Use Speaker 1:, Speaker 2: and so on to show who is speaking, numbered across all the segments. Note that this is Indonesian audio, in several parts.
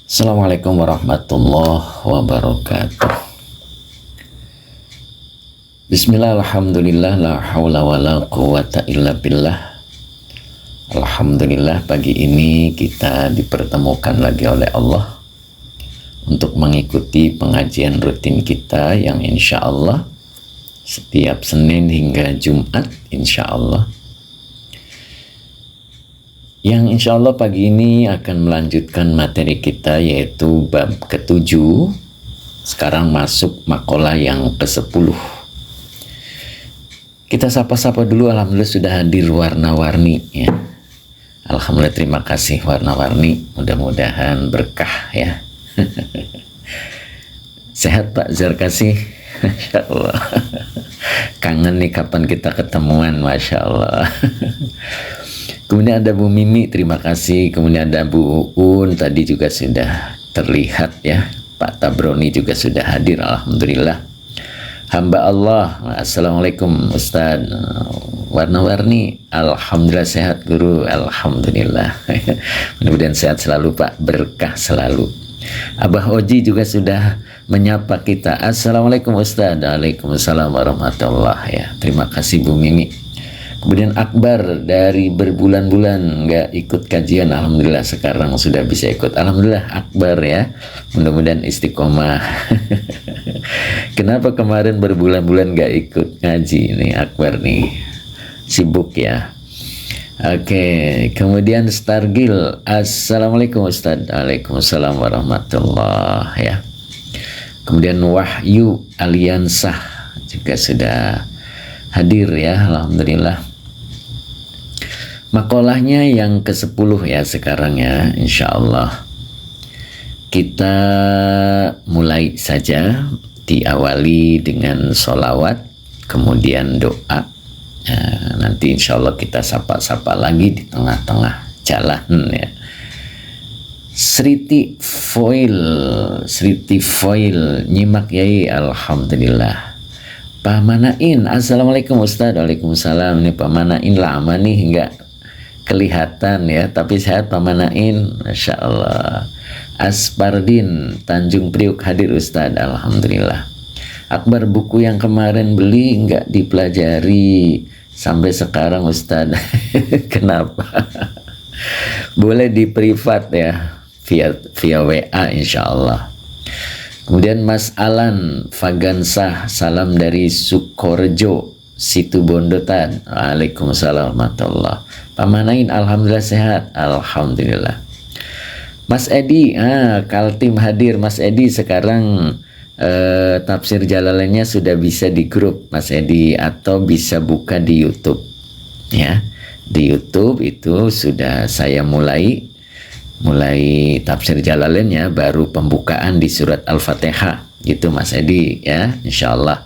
Speaker 1: Assalamualaikum warahmatullahi wabarakatuh. Bismillah, alhamdulillah, la hawla wa la quwata illa billah. Alhamdulillah, pagi ini kita dipertemukan lagi oleh Allah untuk mengikuti pengajian rutin kita yang insya Allah setiap Senin hingga Jumat insya Allah. Yang insya Allah pagi ini akan melanjutkan materi kita, yaitu bab ke-7. Sekarang masuk makalah yang ke-10. Kita sapa-sapa dulu. Alhamdulillah sudah hadir warna-warni ya. Alhamdulillah, terima kasih warna-warni. Mudah-mudahan berkah ya. Sehat Pak Zarkasi? Masya Allah. Kangen nih kapan kita ketemuan, Masya Allah. Kemudian ada Bu Mimi, terima kasih. Kemudian ada Bu Uun, tadi juga sudah terlihat ya. Pak Tabroni juga sudah hadir, alhamdulillah. Hamba Allah, assalamualaikum Ustaz. Warna-warni, alhamdulillah sehat Guru, alhamdulillah. Mudah-mudahan sehat selalu Pak, berkah selalu. Abah Oji juga sudah menyapa kita. Assalamualaikum Ustaz. Waalaikumsalam warahmatullahi ya. Terima kasih Bu Mimi. Kemudian Akbar dari berbulan-bulan nggak ikut kajian, alhamdulillah sekarang sudah bisa ikut. Alhamdulillah Akbar ya, mudah-mudahan istiqomah. Kenapa kemarin berbulan-bulan nggak ikut ngaji nih Akbar nih, sibuk ya. Oke, kemudian Stargil, assalamualaikum Ustaz. Waalaikumsalam warahmatullah ya. Kemudian Wahyu Aliansah juga sudah hadir ya, alhamdulillah. Makolahnya yang ke-10 ya sekarang ya, insya Allah. Kita mulai saja, diawali dengan sholawat, kemudian doa. Nanti insya Allah kita sapa-sapa lagi di tengah-tengah jalan ya. Sriti Foil, nyimak yai, alhamdulillah. Pak Manain, assalamualaikum Ustaz. Waalaikumsalam. Ini Pak Manain lama nih nggak kelihatan ya, tapi sehat Pak Manain, masya Allah. Aspardin Tanjung Priuk hadir Ustaz, alhamdulillah. Akbar, buku yang kemarin beli nggak dipelajari sampai sekarang Ustaz. Kenapa? Boleh di privat ya, via WA insya Allah. Kemudian Mas Alan Fagansah, salam dari Sukorejo, Situ Bondotan. Waalaikumsalam warahmatullah. Pak Manain, alhamdulillah sehat, alhamdulillah. Mas Edi, Kaltim hadir. Mas Edi sekarang tafsir Jalalainnya sudah bisa di grup Mas Edi, atau bisa buka di YouTube ya. Di YouTube itu sudah saya mulai tafsir Jalalainnya, baru pembukaan di surat Al-Fatihah gitu Mas Edi ya, insya Allah.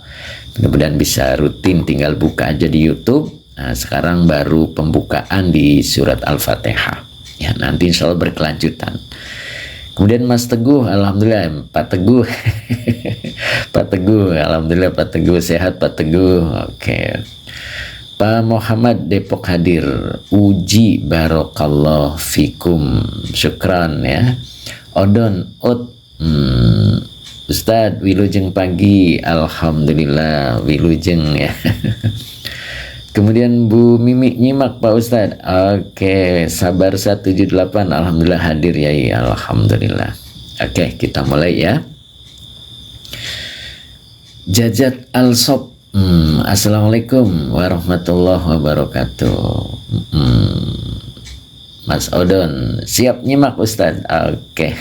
Speaker 1: Mudah-mudahan bisa rutin, tinggal buka aja di YouTube. Nah, sekarang baru pembukaan di surat Al-Fatihah ya, nanti insya Allah berkelanjutan. Kemudian Mas Teguh, alhamdulillah. Pak Teguh Pak Teguh, alhamdulillah Pak Teguh sehat Pak Teguh. Oke. Pak Muhammad Depok hadir. Uji barokallah fikum, syukran ya. Odon Ustadz, wilujeng pagi, alhamdulillah wilujeng ya. Kemudian Bu Mimi, nyimak Pak Ustadz. Oke, Sabar 178, alhamdulillah hadir ya, alhamdulillah. Oke, kita mulai ya. Jajat Al-Sob, assalamualaikum warahmatullahi wabarakatuh. Mas Odon, siap nyimak Ustadz. Oke.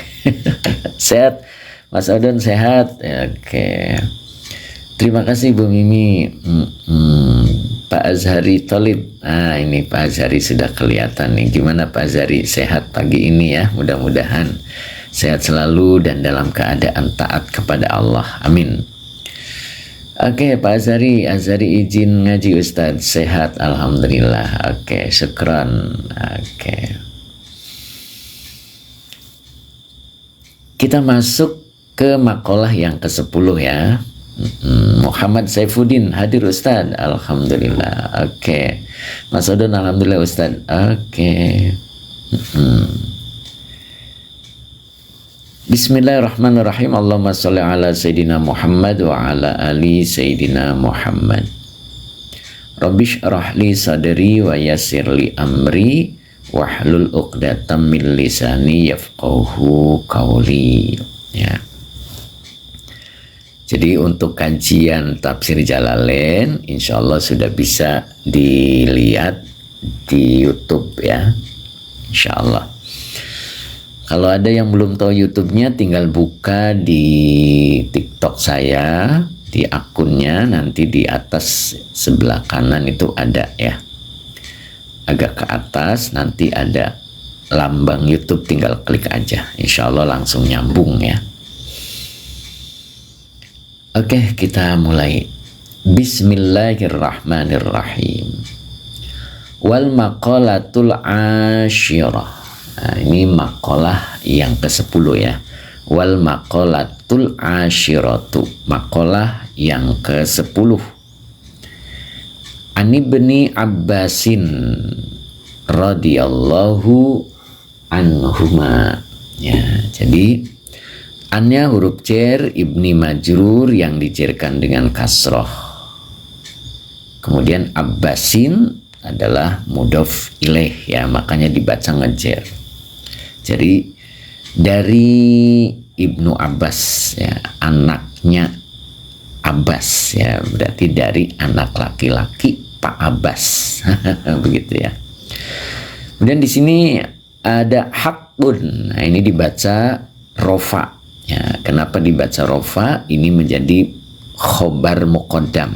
Speaker 1: Sehat Mas Odon, sehat. Oke. Terima kasih Bu Mimi. Pak Azhari Tolib, ini Pak Azhari sudah kelihatan nih. Gimana Pak Azhari, sehat pagi ini ya? Mudah-mudahan sehat selalu dan dalam keadaan taat kepada Allah, amin. Oke Pak Azhari izin ngaji Ustadz, sehat alhamdulillah. Oke, syukran. Oke, kita masuk ke makalah yang ke-10 ya. Muhammad Saifuddin hadir Ustaz, alhamdulillah. Oke. Mas Odon, alhamdulillah Ustaz. Oke. Bismillahirrahmanirrahim. Allahumma sholli ala Sayyidina Muhammad wa ala ali Sayyidina Muhammad. Rabbish rahli sadri wa yassirli amri wahlul uqdatam min lisani yafqahu qawli. Ya. Jadi untuk kajian tafsir Jalalain insyaallah sudah bisa dilihat di YouTube ya. Insyaallah. Kalau ada yang belum tahu YouTube-nya, tinggal buka di TikTok saya, di akunnya, nanti di atas sebelah kanan itu ada ya. Agak ke atas nanti ada lambang YouTube, tinggal klik aja. Insya Allah langsung nyambung ya. Oke, kita mulai. Bismillahirrahmanirrahim. Wal maqalatul asyirah. Nah, ini makalah yang ke-10 ya. Wal maqalatul asyiratu, makalah yang ke-10. An Ibni Abbasin radhiyallahu anhuma. Ya, jadi annya huruf jar, ibni majrur yang dijerkan dengan kasroh. Kemudian Abbasin adalah mudhof ilaih ya, makanya dibaca ngejer. Jadi dari Ibnu Abbas ya, anaknya Abbas ya, berarti dari anak laki-laki Pak Abbas. Begitu ya. Kemudian di sini ada hakun. Nah, ini dibaca rofa ya. Kenapa dibaca rofa? Ini menjadi khobar muqaddam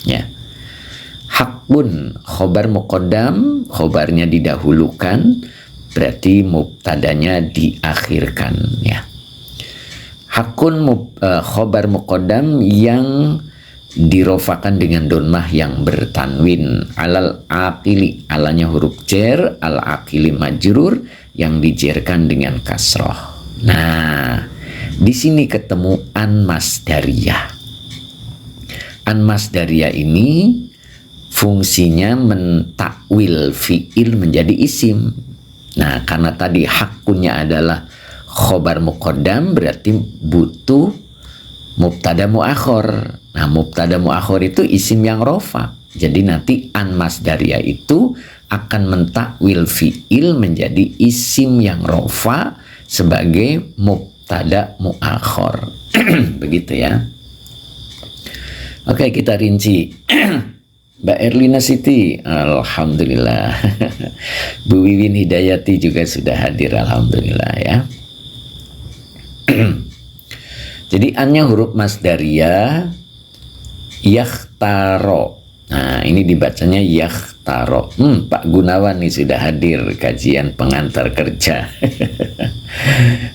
Speaker 1: ya. Hakun khobar muqaddam, khobarnya didahulukan, berarti mubtadanya diakhirkan ya. Hakun khobar muqaddam yang dirofakan dengan donmah yang bertanwin. Alal aqili, alanya huruf jar, al aqili majrur yang dijerkan dengan kasroh. Nah, di sini ketemu an masdariyah. An masdariyah ini fungsinya mentakwil fiil menjadi isim. Nah, karena tadi hakunnya adalah khobar muqaddam, berarti butuh mubtada muakhor. Nah, mubtada muakhor itu isim yang rofa. Jadi nanti an masdariyah itu akan mentakwil fiil menjadi isim yang rofa sebagai mubtada muakhor. Begitu ya. Oke, kita rinci. Mbak Erlina Siti, alhamdulillah. Bu Wiwin Hidayati juga sudah hadir, alhamdulillah ya. Jadi annya huruf masdariyah yakhtaro. Nah, ini dibacanya yakhtaro. Pak Gunawan nih sudah hadir kajian pengantar kerja.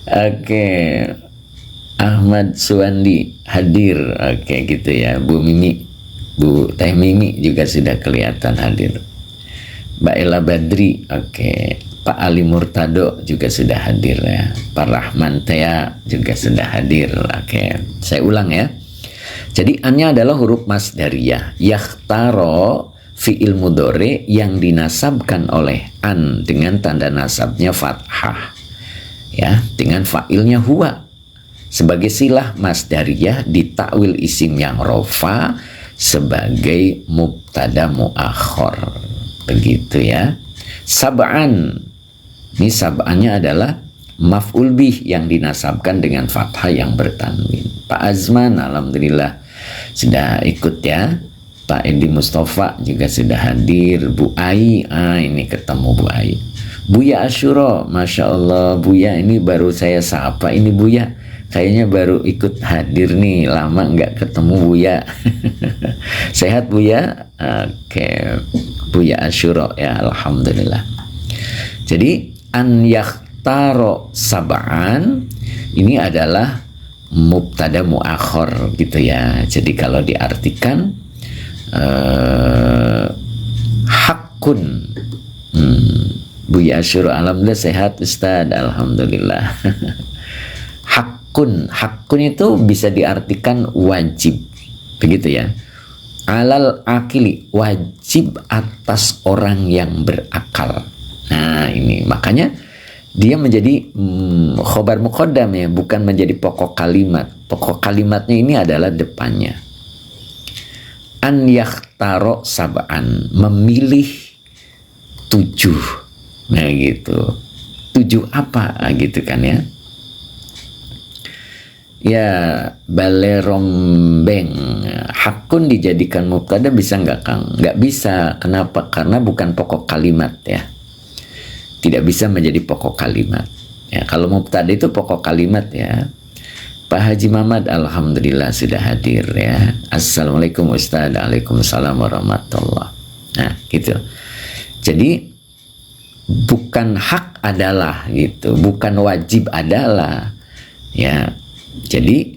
Speaker 1: Oke. Ahmad Suwandi hadir. Oke, gitu ya. Bu Mimi, Bu Teh Mimi juga sudah kelihatan hadir. Mbak Ella Badri, oke. Pak Ali Murtado juga sudah hadir ya. Pak Rahman Tea juga sudah hadir. Oke, saya ulang ya. Jadi annya adalah huruf masdariyah. Yakhtaro fi'il mudhari yang dinasabkan oleh an dengan tanda nasabnya fathah. Ya, dengan fa'ilnya huwa. Sebagai silah masdariyah ditakwil isim yang rofa sebagai mubtada muakhor. Begitu ya. Sab'an. Ini sab'annya adalah maf'ul bih yang dinasabkan dengan fathah yang bertanwin. Pak Azman alhamdulillah sudah ikut ya. Pak Edi Mustafa juga sudah hadir. Bu Ai, ini ketemu Bu Ai. Buya Asyuro, Masya Allah. Buya ini baru saya sapa ini Buya. Kayaknya baru ikut hadir nih, lama nggak ketemu Buya. Sehat Buya? Oke, Buya Asyuro ya, alhamdulillah. Jadi an yakhtaro sab'an ini adalah mubtada muakhor gitu ya. Jadi kalau diartikan hakun. Buya Asyuro, alhamdulillah sehat Ustaz, alhamdulillah. Hakun itu bisa diartikan wajib, begitu ya. Alal akili, wajib atas orang yang berakal. Nah ini makanya dia menjadi khobar muqaddam ya, bukan menjadi pokok kalimat. Pokok kalimatnya ini adalah depannya. An yakhtaro sab'an, memilih 7. Nah gitu. 7 apa gitu kan ya. Ya, balerombeng. Hakun dijadikan mubtada bisa nggak Kang? Nggak bisa. Kenapa? Karena bukan pokok kalimat ya. Tidak bisa menjadi pokok kalimat. Ya, kalau mubtada itu pokok kalimat ya. Pak Haji Mamat, alhamdulillah sudah hadir ya. Assalamualaikum Ustaz. Waalaikumsalam warahmatullah. Nah, gitu. Jadi bukan hak adalah gitu, bukan wajib adalah ya. Jadi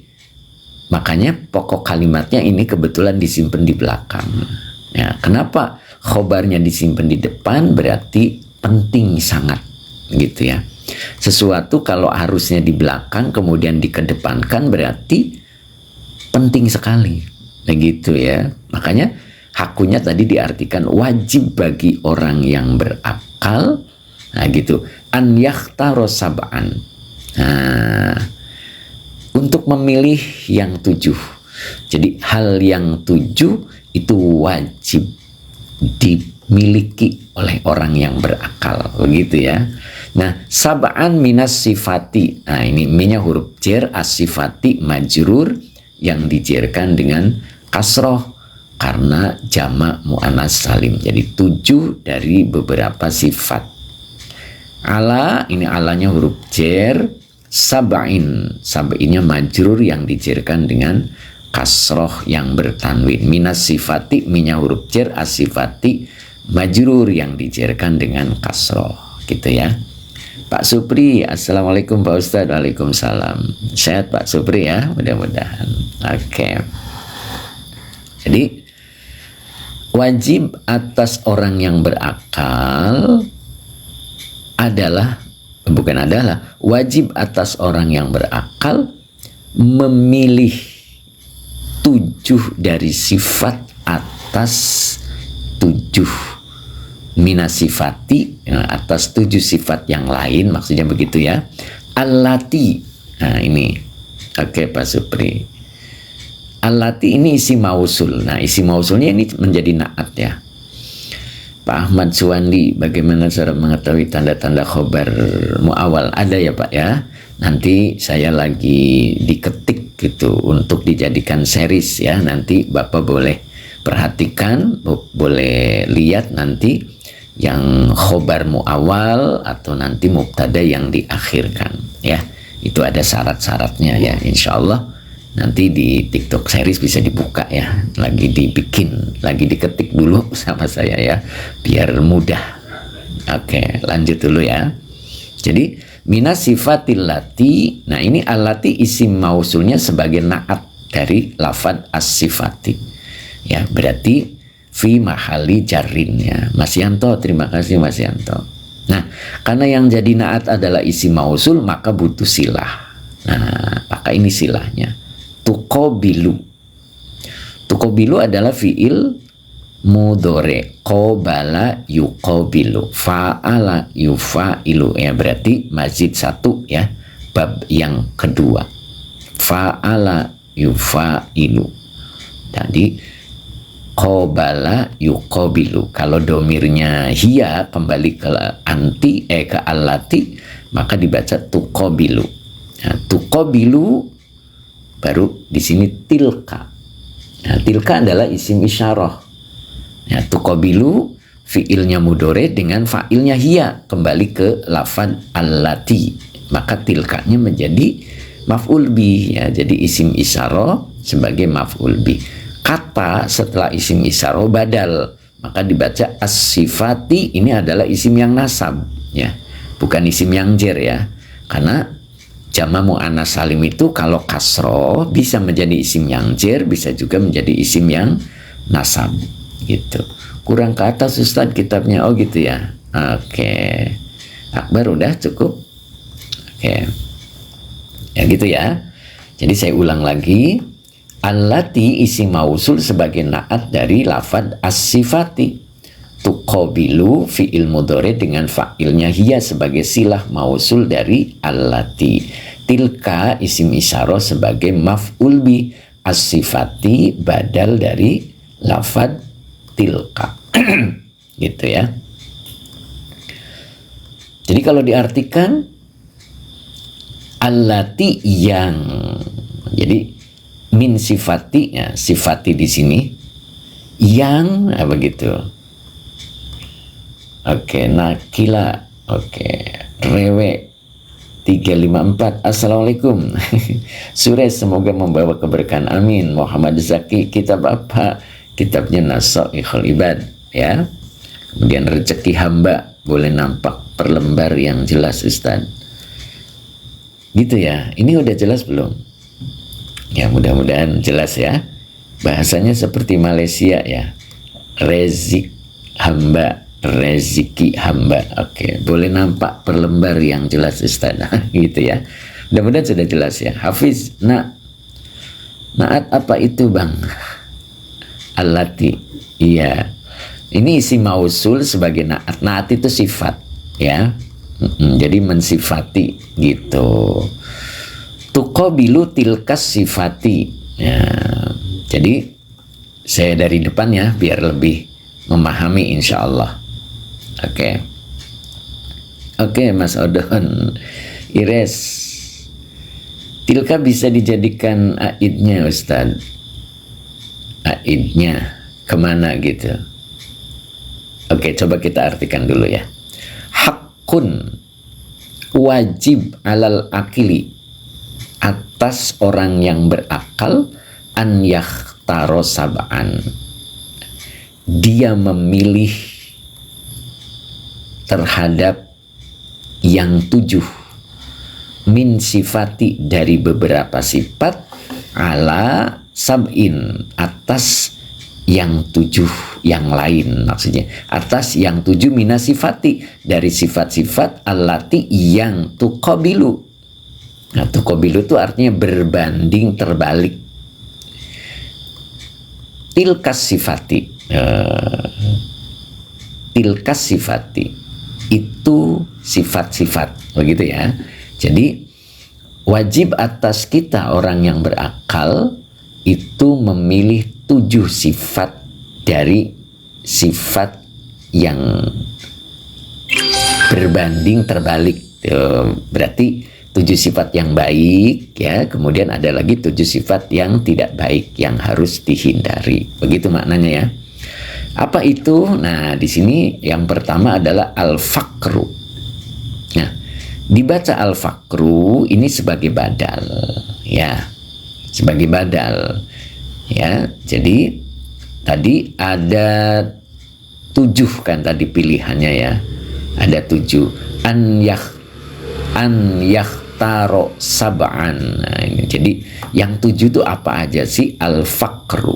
Speaker 1: makanya pokok kalimatnya ini kebetulan disimpan di belakang. Ya, kenapa khobarnya disimpan di depan? Berarti penting sangat gitu ya. Sesuatu kalau harusnya di belakang kemudian dikedepankan berarti penting sekali. Begitu ya. Makanya hakunya tadi diartikan wajib bagi orang yang berakal. Nah gitu. An yakhtaro sab'an. Nah, untuk memilih yang 7. Jadi hal yang 7 itu wajib dimiliki oleh orang yang berakal, begitu ya. Nah, sab'an minas sifati. Nah, ini minnya huruf jar, as-sifati majrur yang dijarkan dengan kasroh karena jamak muannas salim. Jadi 7 dari beberapa sifat. Ala, ini alanya huruf jar. Sab'innya majrur yang dijarkan dengan kasroh yang bertanwin. Minas sifati, minya huruf jar, as-sifati majrur yang dijarkan dengan kasroh, gitu ya. Pak Supri, assalamualaikum Pak Ustadz. Waalaikumsalam. Sehat Pak Supri ya, mudah-mudahan. Oke. Jadi wajib atas orang yang berakal wajib atas orang yang berakal memilih 7 dari sifat atas 7 minasifati, atas 7 sifat yang lain, maksudnya begitu ya. Allati, nah ini oke Pak Supri. Allati ini isi mausul. Nah isi mausulnya ini menjadi naat ya. Pak Ahmad Suwandi, bagaimana cara mengetahui tanda-tanda khobar muawal? Ada ya Pak ya. Nanti saya lagi diketik gitu untuk dijadikan series ya. Nanti Bapak boleh perhatikan, boleh lihat nanti yang khobar muawal atau nanti mubtada yang diakhirkan ya. Itu ada syarat-syaratnya ya, insya Allah. Nanti di TikTok series bisa dibuka ya, lagi dibikin, lagi diketik dulu sama saya ya, biar mudah. Oke, lanjut dulu ya. Jadi minas sifatil lati, nah ini alati isim mausulnya sebagai naat dari lafad as-sifati. Ya, berarti fi mahali jarrin ya. Mas Yanto, terima kasih Mas Yanto. Nah, karena yang jadi naat adalah isim mausul, maka butuh silah. Nah, maka ini silahnya. Tuqabilu. Tuqabilu adalah fi'il mudhari. Qabala yuqabilu. Fa'ala yufa'ilu. Ya, berarti mazid 1 ya. Bab yang kedua. Fa'ala yufa'ilu. Jadi qabala yuqabilu. Kalau domirnya hiya kembali ke anti ke allati, maka dibaca tuqabilu. Nah, tuqabilu baru di sini tilka. Nah, tilka adalah isim isyarah. Ya, tuqabilu fiilnya mudhari dengan fa'ilnya hiya kembali ke lafaz allati. Maka tilkanya menjadi maf'ul bi ya, jadi isim isyarah sebagai maf'ul bi. Kata setelah isim isyarah badal, maka dibaca as-sifati, ini adalah isim yang nasab ya, bukan isim yang jar ya. Karena jamak muannas salim itu kalau kasroh bisa menjadi isim yang jar, bisa juga menjadi isim yang nasab gitu. Kurang ke atas Ustadz kitabnya, oh gitu ya. Oke. Akbar udah cukup. Oke. Ya gitu ya. Jadi saya ulang lagi. Allati isim mausul sebagai naat dari lafad as-sifati. tuqabilu fi'il mudhari dengan fa'ilnya hiya sebagai silah mausul dari allati, tilka isim isyarah sebagai maf'ul bi, as-sifati badal dari lafad tilka. Gitu ya. Jadi kalau diartikan allati yang, jadi min sifati, ya, sifati di sini yang apa gitu. Oke, nakila. Oke, rewe 354. Assalamualaikum. Sures semoga membawa keberkahan, amin. Muhammad Zaki, kitab apa? Kitabnya Nasaikhul Ibad, ya. Kemudian rezeki hamba boleh nampak per lembar yang jelas, Ustaz. Gitu ya. Ini udah jelas belum? Ya, mudah-mudahan jelas ya. Bahasanya seperti Malaysia ya. Rezik hamba, rezeki hamba. Oke, boleh nampak per lembar yang jelas, Ustaz. Gitu ya. Mudah-mudahan sudah jelas ya. Hafiz, naat apa itu, Bang? Allati. Iya. Ini isi mausul sebagai naat. Naat itu sifat ya. Jadi mensifati gitu. Tuqabilu tilkas sifati. Ya. Jadi saya dari depan ya biar lebih memahami insyaallah. Oke. Oke, Mas Odon. Ires. Tilka bisa dijadikan aidnya, Ustaz. Aidnya kemana gitu? Oke, coba kita artikan dulu ya. Hakun, wajib alal akili, atas orang yang berakal, an yakhtaro sab'an, dia memilih terhadap yang 7, min sifati dari beberapa sifat, ala sab'in atas yang 7 yang lain, maksudnya atas yang 7 minasifati dari sifat-sifat allati yang tuqabilu. Nah, tuqabilu itu artinya berbanding terbalik. Tilkas sifati, tilkas sifati itu sifat-sifat, begitu ya. Jadi wajib atas kita orang yang berakal itu memilih 7 sifat dari sifat yang berbanding terbalik. Berarti 7 sifat yang baik ya, kemudian ada lagi 7 sifat yang tidak baik yang harus dihindari. Begitu maknanya ya. Apa itu? Nah, di sini yang pertama adalah al-faqru. Nah, dibaca al-faqru ini sebagai badal ya. Sebagai badal ya. Jadi tadi ada 7 kan tadi pilihannya ya. Ada 7. An yakhtaro sab'an. Nah, ini jadi yang 7 itu apa aja sih? Al-faqru.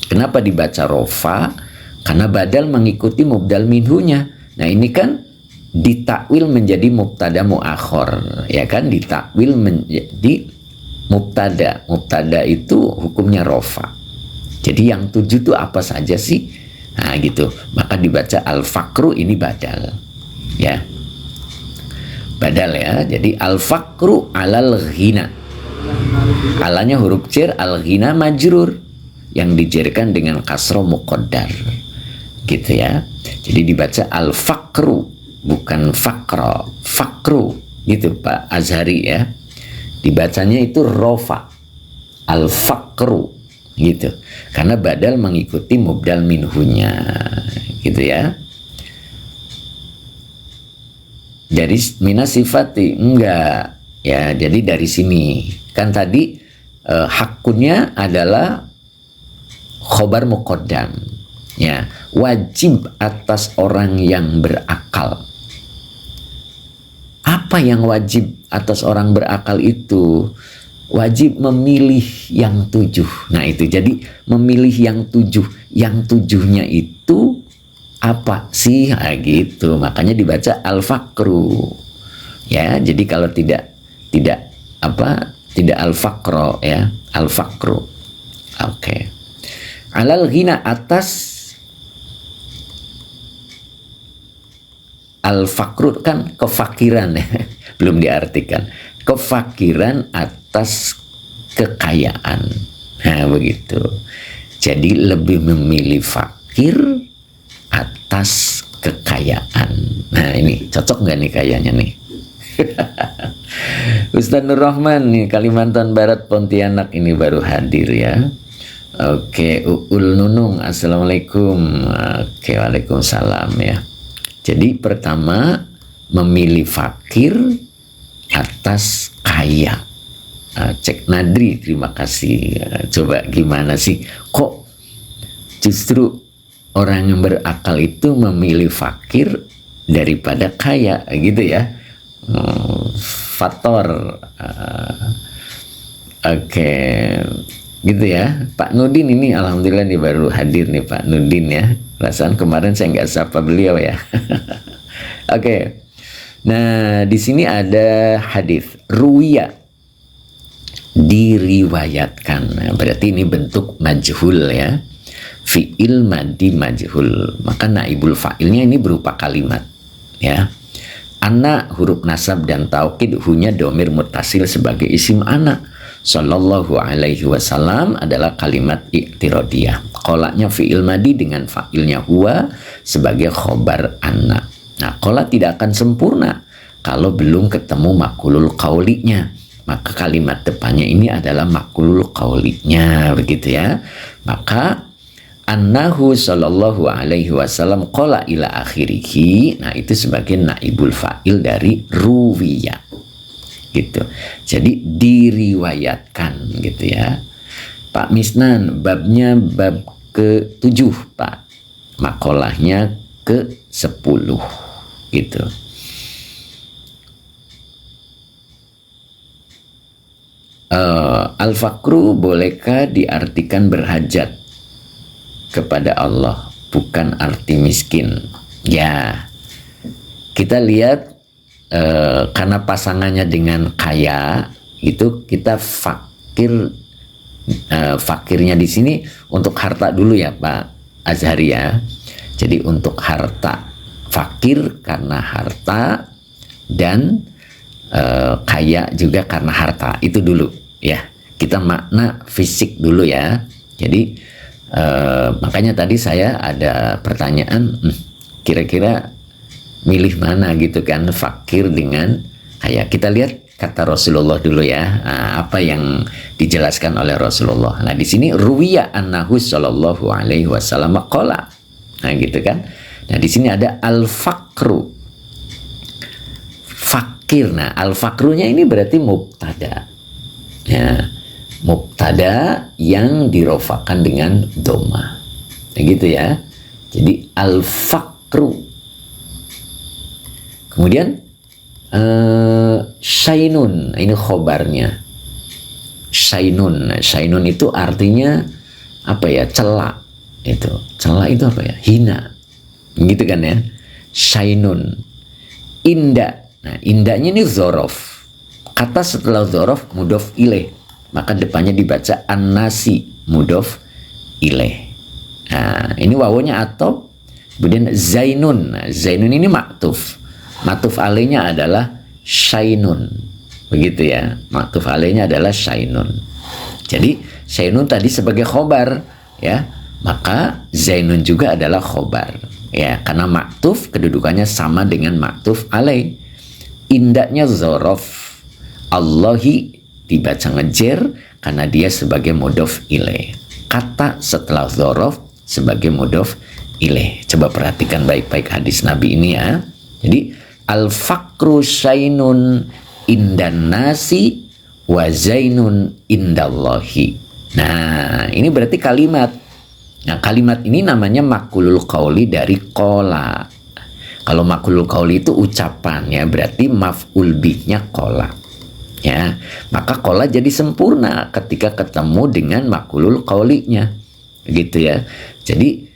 Speaker 1: Kenapa dibaca rofa? Karena badal mengikuti mubdal minhunya. Nah, ini kan ditakwil menjadi mubtada muakhor, ya kan? Ditakwil menjadi mubtada. Mubtada itu hukumnya rofa. Jadi yang 7 itu apa saja sih? Nah, gitu. Maka dibaca al-faqru ini badal. Ya. Badal ya. Jadi al-faqru alal ghina. Alanya huruf jar, al-ghina majrur yang dijarkan dengan kasroh muqaddar. Gitu ya. Jadi dibaca al-faqru bukan faqra. Faqru gitu Pak Azhari ya. Dibacanya itu rofa. Al-faqru gitu. Karena badal mengikuti mubdal minhunya. Gitu ya. Dari minasifati enggak ya, jadi dari sini kan tadi hakunnya adalah khobar muqaddam ya, wajib atas orang yang berakal. Apa yang wajib atas orang berakal itu? Wajib memilih yang 7. Nah itu jadi memilih yang 7. Yang 7-nya itu apa sih? Nah, gitu. Makanya dibaca al-faqru. Ya, jadi kalau tidak al-faqro ya, al-faqru. Oke. Alal ghina atas Al-fakru kan kefakiran ya, belum diartikan. Kefakiran atas kekayaan. Nah, begitu. Jadi lebih memilih fakir atas kekayaan. Nah, ini cocok nggak nih kayaknya nih? Ustaz Nur Rahman nih, Kalimantan Barat, Pontianak ini baru hadir ya. Oke, Uul Nunung, assalamualaikum. Oke, waalaikumsalam ya. Jadi pertama memilih fakir atas kaya. Cek Nadri, terima kasih. Coba gimana sih? Kok justru orang yang berakal itu memilih fakir daripada kaya gitu ya? Faktor. Oke. Gitu ya, Pak Nudin ini alhamdulillah nih baru hadir nih Pak Nudin ya. Perasaan kemarin saya nggak sapa beliau ya. Oke. Nah, di sini ada hadis ruwiya, diriwayatkan. Nah, berarti ini bentuk majhul ya. Fi'il madi majhul. Maka naibul fa'ilnya ini berupa kalimat ya. Ana huruf nasab dan taukid, hunya domir mutasil sebagai isim ana. Sallallahu alaihi wasallam adalah kalimat i'tiradiyah. Qolanya fi'il madi dengan fa'ilnya huwa sebagai khobar anna. Nah, qola tidak akan sempurna kalau belum ketemu makulul qaulinya. Maka kalimat depannya ini adalah makulul qaulinya, begitu ya. Maka annahu sallallahu alaihi wasallam qola ila akhirihi. Nah, itu sebagai naibul fa'il dari ruwiyah. Gitu. Jadi diriwayatkan gitu ya. Pak Misnan, babnya bab ke-7, Pak. Makolahnya ke-10 gitu. Al-fakru bolehkah diartikan berhajat kepada Allah, bukan arti miskin? Ya. Kita lihat karena pasangannya dengan kaya, itu kita fakir. Fakirnya di sini untuk harta dulu ya Pak Azhari ya. Jadi untuk harta, fakir karena harta, dan kaya juga karena harta, itu dulu ya. Kita makna fisik dulu ya. Jadi makanya tadi saya ada pertanyaan, kira-kira milih mana gitu kan, fakir dengan kaya. Kita lihat kata Rasulullah dulu ya, apa yang dijelaskan oleh Rasulullah. Nah, di sini ruwiya annahu sallallahu alaihi wasallam qala. Nah, gitu kan. Nah, di sini ada al-fakru. Fakir. Nah, al-fakrunya ini berarti mubtada. Ya, mubtada yang dirofakan dengan dhamma. Nah, gitu ya. Jadi al-fakru. Kemudian syainun, ini khobarnya. Syainun. Syainun itu artinya apa ya? Cela. Itu. Cela itu apa ya? Hina. Gitu kan ya. Syainun. Inda. Nah, indahnya ini dzorof. Kata setelah dzorof mudhof ilaih. Maka depannya dibaca an-nasi mudhof ilaih. Nah, ini wawunya atop. Kemudian zainun. Nah, zainun ini maktuf. Maktuf alaihnya adalah syainun. Begitu ya. Maktuf alaihnya adalah syainun. Jadi syainun tadi sebagai khobar ya. Maka zainun juga adalah khobar ya, karena maktuf kedudukannya sama dengan maktuf alaih. Indahnya dzorof. Allahi dibaca ngejer karena dia sebagai mudhof ilaih. Kata setelah dzorof sebagai mudhof ilaih. Coba perhatikan baik-baik hadis Nabi ini ya. Jadi al-fakru syainun indan nasi wa zainun indallahi. Nah, ini berarti kalimat. Nah, kalimat ini namanya makulul qauli dari qola. Kalau makulul qauli itu ucapan ya, berarti maf'ul bihnya qola. Ya, maka qola jadi sempurna ketika ketemu dengan makulul qaulinya. Gitu ya. Jadi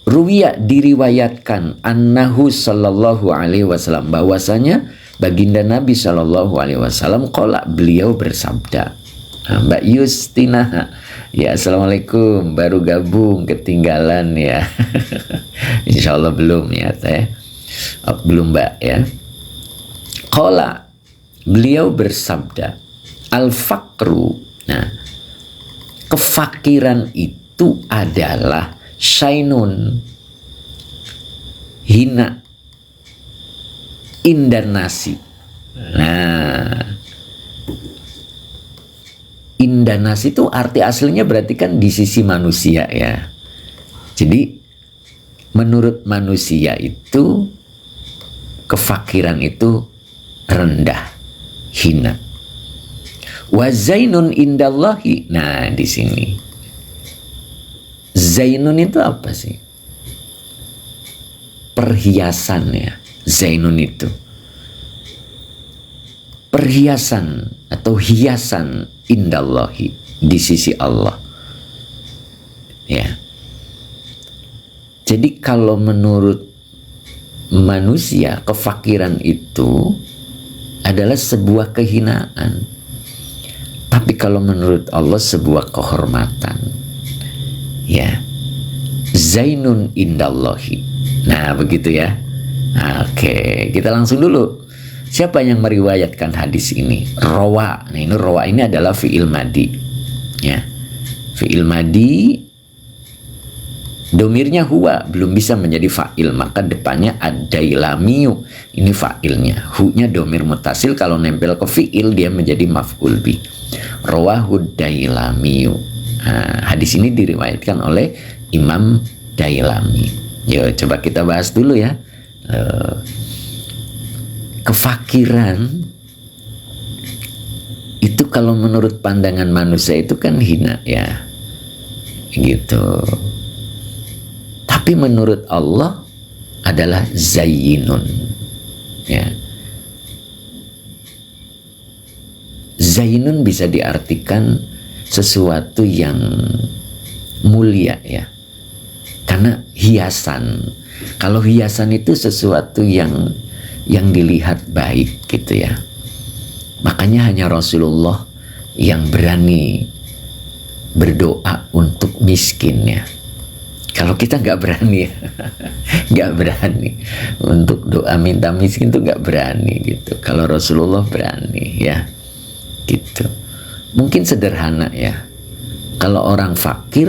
Speaker 1: ruwiya diriwayatkan annahu sallallahu alaihi wasallam, bahwasanya baginda Nabi sallallahu alaihi wasallam qala, beliau bersabda. Nah, Mbak Yustina, ya assalamualaikum, baru gabung ketinggalan ya. Insyaallah belum ya teh. Oh, belum Mbak ya. Qala, beliau bersabda, al-faqru, nah, kefakiran itu adalah syainun, hina, indanasi. Nah, indanasi itu arti aslinya berarti kan di sisi manusia ya. Jadi menurut manusia itu kefakiran itu rendah, hina. Wa zainun indallahi. Nah, di sini zainun itu apa sih? Perhiasan ya. Zainun itu perhiasan atau hiasan indallahi, di sisi Allah. Ya. Jadi kalau menurut manusia kefakiran itu adalah sebuah kehinaan. Tapi kalau menurut Allah sebuah kehormatan. Ya. Zainun indallahi. Nah, begitu ya. Oke, kita langsung dulu. Siapa yang meriwayatkan hadis ini? Rawa. Nah, ini rawa ini adalah fi'il madi. Ya. Fi'il madi domirnya huwa, belum bisa menjadi fa'il, maka depannya ad-dailamiyu. Ini fa'ilnya. Hu-nya domir mutasil, kalau nempel ke fi'il dia menjadi maf'ul bi. Rawahud dailamiyu. Nah, hadis ini diriwayatkan oleh Imam Dailami. Yuk coba kita bahas dulu ya. Kefakiran itu kalau menurut pandangan manusia itu kan hina ya. Gitu. Tapi menurut Allah adalah zainun. Ya. Zainun bisa diartikan sesuatu yang mulia ya. Karena hiasan. Kalau hiasan itu sesuatu yang dilihat baik gitu ya. Makanya hanya Rasulullah yang berani berdoa untuk miskin ya. Kalau kita nggak berani, nggak berani untuk doa minta miskin tuh nggak berani gitu. Kalau Rasulullah berani ya, gitu. Mungkin sederhana ya. Kalau orang fakir,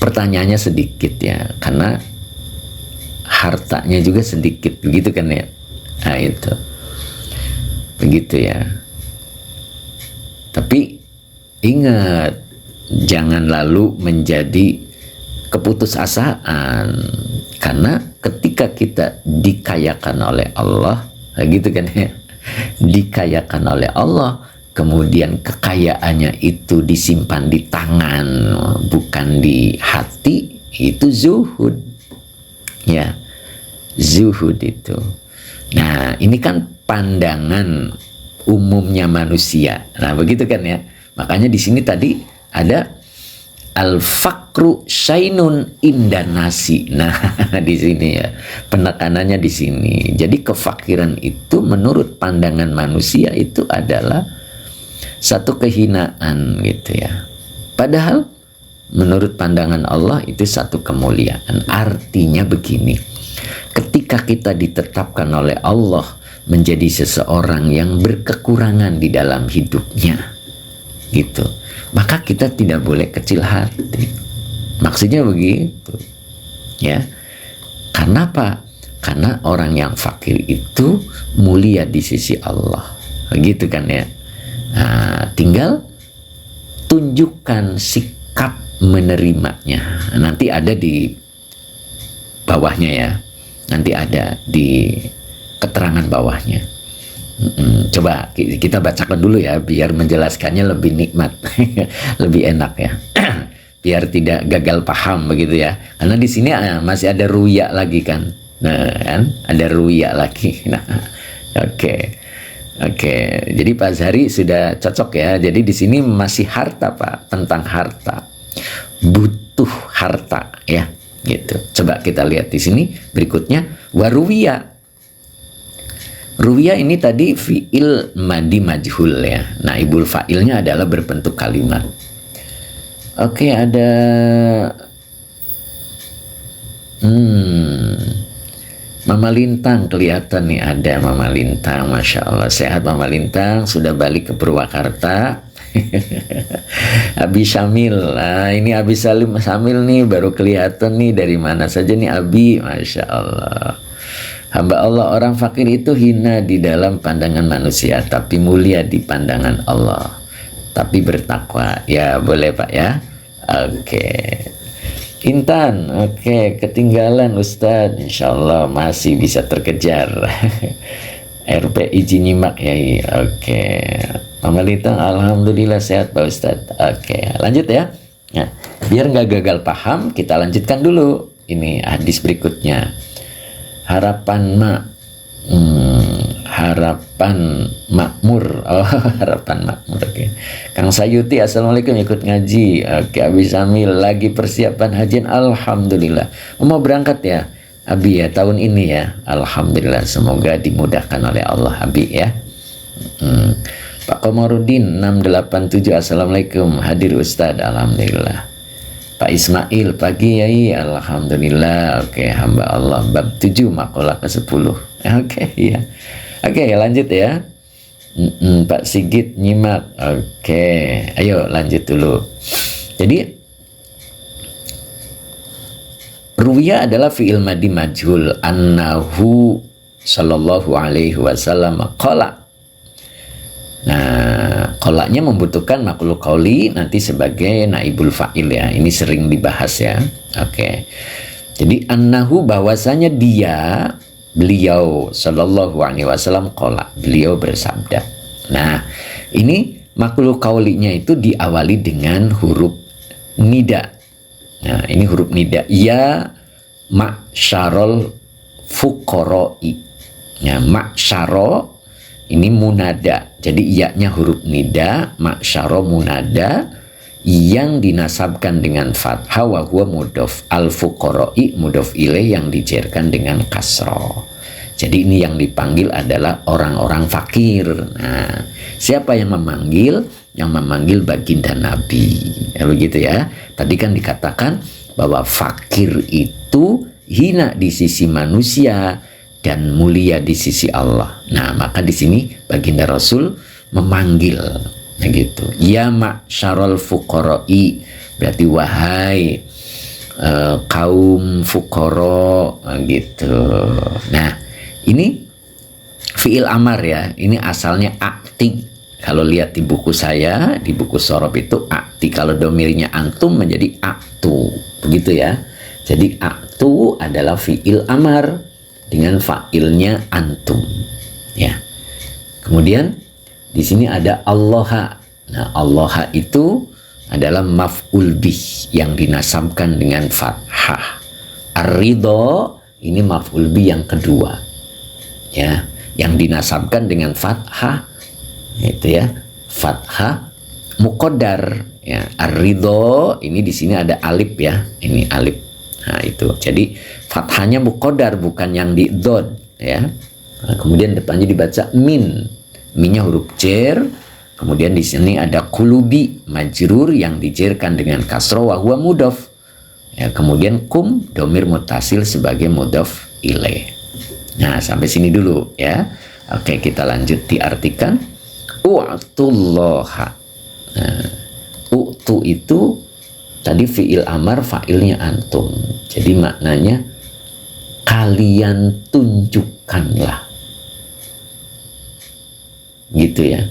Speaker 1: pertanyaannya sedikit ya, karena hartanya juga sedikit, begitu kan ya? Nah itu, begitu ya. Tapi ingat, jangan lalu menjadi keputusasaan, karena ketika kita dikayakan oleh Allah, gitu kan ya, dikayakan oleh Allah, kemudian kekayaannya itu disimpan di tangan, bukan di hati, itu zuhud, ya, zuhud itu. Nah, ini kan pandangan umumnya manusia. Nah, begitu kan ya. Makanya di sini tadi ada al-faqru syainun indanasi. Nah, di sini ya penekanannya di sini. Jadi kefakiran itu menurut pandangan manusia itu adalah satu kehinaan gitu ya. Padahal menurut pandangan Allah itu satu kemuliaan. Artinya begini. Ketika kita ditetapkan oleh Allah menjadi seseorang yang berkekurangan di dalam hidupnya, gitu, maka kita tidak boleh kecil hati. Maksudnya begitu ya. Karena apa? Karena orang yang fakir itu mulia di sisi Allah, begitu kan ya. Nah, tinggal tunjukkan sikap menerimanya. Nanti ada di bawahnya ya, nanti ada di keterangan bawahnya. Coba kita bacakan dulu ya, biar menjelaskannya lebih nikmat, lebih enak ya, biar tidak gagal paham begitu ya. Karena di sini masih ada ruya lagi kan, nah kan ada ruya lagi. Nah, oke. Jadi Pak Zahri sudah cocok ya. Jadi di sini masih harta Pak, tentang harta, butuh harta ya, gitu. Coba kita lihat di sini berikutnya, waruwiya. Ruwiya ini tadi fi'il madi majhul ya. Naibul fa'ilnya adalah berbentuk kalimat. Oke, ada Mama Lintang kelihatan nih, ada Mama Lintang, Masya Allah. Sehat Mama Lintang, sudah balik ke Purwakarta. Abi Syamil, nah ini Abi Samil nih baru kelihatan nih, dari mana saja nih Abi, Masya Allah. Hamba Allah, orang fakir itu hina di dalam pandangan manusia, tapi mulia di pandangan Allah. Tapi bertakwa, ya boleh Pak ya. Oke. Intan, oke, ketinggalan Ustadz, Insya Allah masih bisa terkejar. RP izin nyimak ya, oke. Mama Lintang, alhamdulillah sehat Pak Ustadz. Oke, lanjut ya. Nah, biar nggak gagal paham, kita lanjutkan dulu. Ini hadis berikutnya. Harapan makmur. Oh, harapan makmur. Oke. Kang Sayuti, assalamualaikum, ikut ngaji. Oke, Abi Samil lagi persiapan hajian, alhamdulillah. Mau berangkat ya Abi ya tahun ini ya. Alhamdulillah, semoga dimudahkan oleh Allah Abi ya. Pak Komarudin 687, assalamualaikum, hadir Ustadz, alhamdulillah. Pak Ismail, pagi yai, alhamdulillah. Oke, hamba Allah, bab 7 makalah ke-10. Oke, ya. Oke, lanjut ya. Pak Sigit nyimak. Oke, ayo lanjut dulu. Jadi ruwiya adalah fi'il madi majhul, annahu sallallahu alaihi wasallam qala. Nah, kolaknya membutuhkan maqlul qauli nanti sebagai naibul fa'il ya. Ini sering dibahas ya. Oke. Jadi annahu, bahwasanya beliau sallallahu alaihi wasallam qala, beliau bersabda. Nah, ini maqlul qaulinya itu diawali dengan huruf nida. Nah, ini huruf nida. Ya ma'syarul fuqara'i. Nah, ma'syara ini munada, jadi iya-nya huruf nida, ma'syara munada yang dinasabkan dengan fathah, wa huwa mudhof, al-fuqara'i mudhof ilaih yang dijerkan dengan kasroh. Jadi ini yang dipanggil adalah orang-orang fakir. Nah, siapa yang memanggil? Yang memanggil baginda Nabi. Ya, begitu ya. Tadi kan dikatakan bahwa fakir itu hina di sisi manusia dan mulia di sisi Allah. Nah, maka di sini baginda Rasul memanggil, gitu. Ya ma'syarul fuqara'i, berarti wahai kaum fuqara, gitu. Nah, ini fi'il amar ya. Ini asalnya akti. Kalau lihat di buku saya, di buku Sorob itu akti. Kalau domirnya antum menjadi aktu, begitu ya. Jadi aktu adalah fi'il amar dengan fa'ilnya antum, ya. Kemudian di sini ada Allah. Nah, Allah itu adalah maf'ul bih yang dinasabkan dengan fathah. Ar-ridho ini maf'ul bih yang kedua, ya, yang dinasabkan dengan fathah, itu ya, fathah muqaddar, ya. Ar-ridho ini di sini ada alif ya, ini alif. Nah, itu. Jadi fathahnya muqaddar, bukan yang di dhad ya. Nah, kemudian depannya dibaca min. Minnya huruf jer. Kemudian di sini ada qulubi majrur yang dijerkan dengan kasroh, wa huwa mudhof. Ya, kemudian kum domir mutasil sebagai mudhof ilaih. Nah, sampai sini dulu ya. Oke, kita lanjut diartikan. U'tullaha. Nah, u'tu itu tadi fi'il amar, fa'ilnya antum. Jadi maknanya kalian tunjukkanlah. Gitu ya.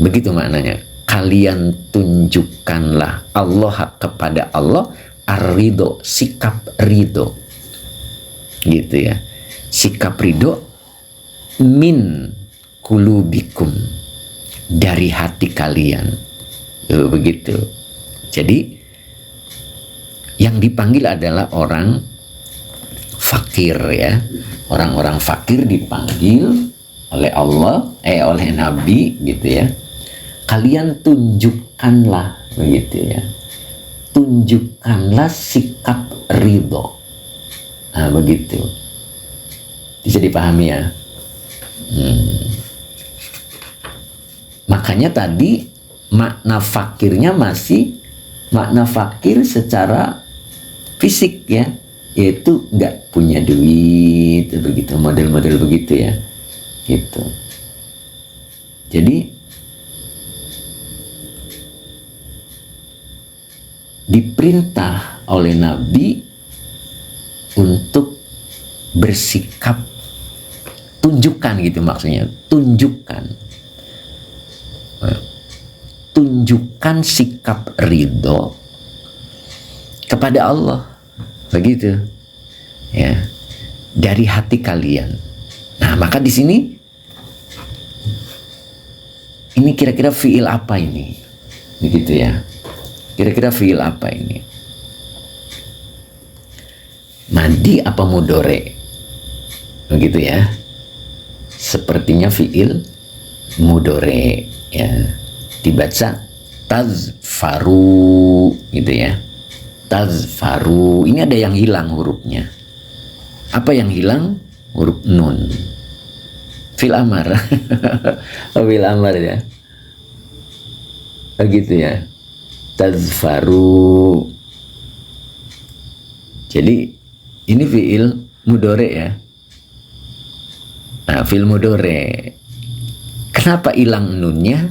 Speaker 1: Begitu maknanya. Kalian tunjukkanlah Allah kepada Allah ar-ridho, sikap ridho. Gitu ya. Sikap ridho min kulubikum, dari hati kalian. Begitu. Jadi yang dipanggil adalah orang fakir ya. Orang-orang fakir dipanggil oleh Allah, oleh Nabi, gitu ya. Kalian tunjukkanlah, begitu ya. Tunjukkanlah sikap ridho. Nah, begitu. Bisa dipahami ya. Makanya tadi makna fakirnya masih makna fakir secara fisik ya, yaitu nggak punya duit, begitu, model-model begitu ya, gitu. Jadi diperintah oleh Nabi untuk bersikap, tunjukkan gitu maksudnya, tunjukkan sikap ridho kepada Allah, begitu ya, dari hati kalian. Nah, maka di sini ini kira-kira fiil apa ini, begitu ya, kira-kira fiil apa ini, madi apa mudore, begitu ya. Sepertinya fiil mudore ya, dibaca tazfaru gitu ya, tazfaru. Ini ada yang hilang hurufnya. Apa yang hilang? Huruf nun. Fil amar. Oh, fil amar ya, begitu ya, tazfaru. Jadi ini fiil mudore ya. Nah, fiil mudore, kenapa hilang nunnya?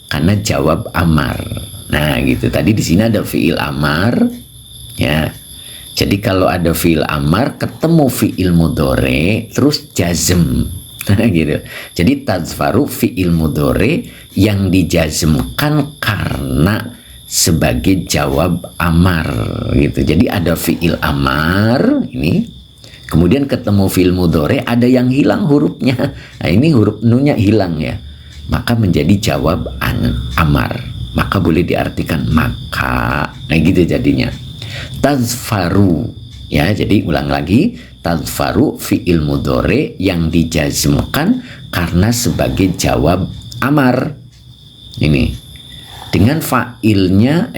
Speaker 1: Karena jawab amar. Nah, gitu. Tadi di sini ada fiil amar, ya. Jadi kalau ada fiil amar ketemu fiil mudore, terus jazm, gitu. Jadi tazfaru fiil mudore yang dijazmkan karena sebagai jawab amar, gitu. Jadi ada fiil amar ini. Kemudian ketemu fiil mudhore, ada yang hilang hurufnya. Nah, ini huruf nunnya hilang ya. Maka menjadi jawab amar. Maka boleh diartikan maka. Nah, gitu jadinya. Tazfaru. Ya, jadi ulang lagi. Tazfaru fiil mudhore yang dijazmkan karena sebagai jawab amar. Ini. Dengan fa'ilnya,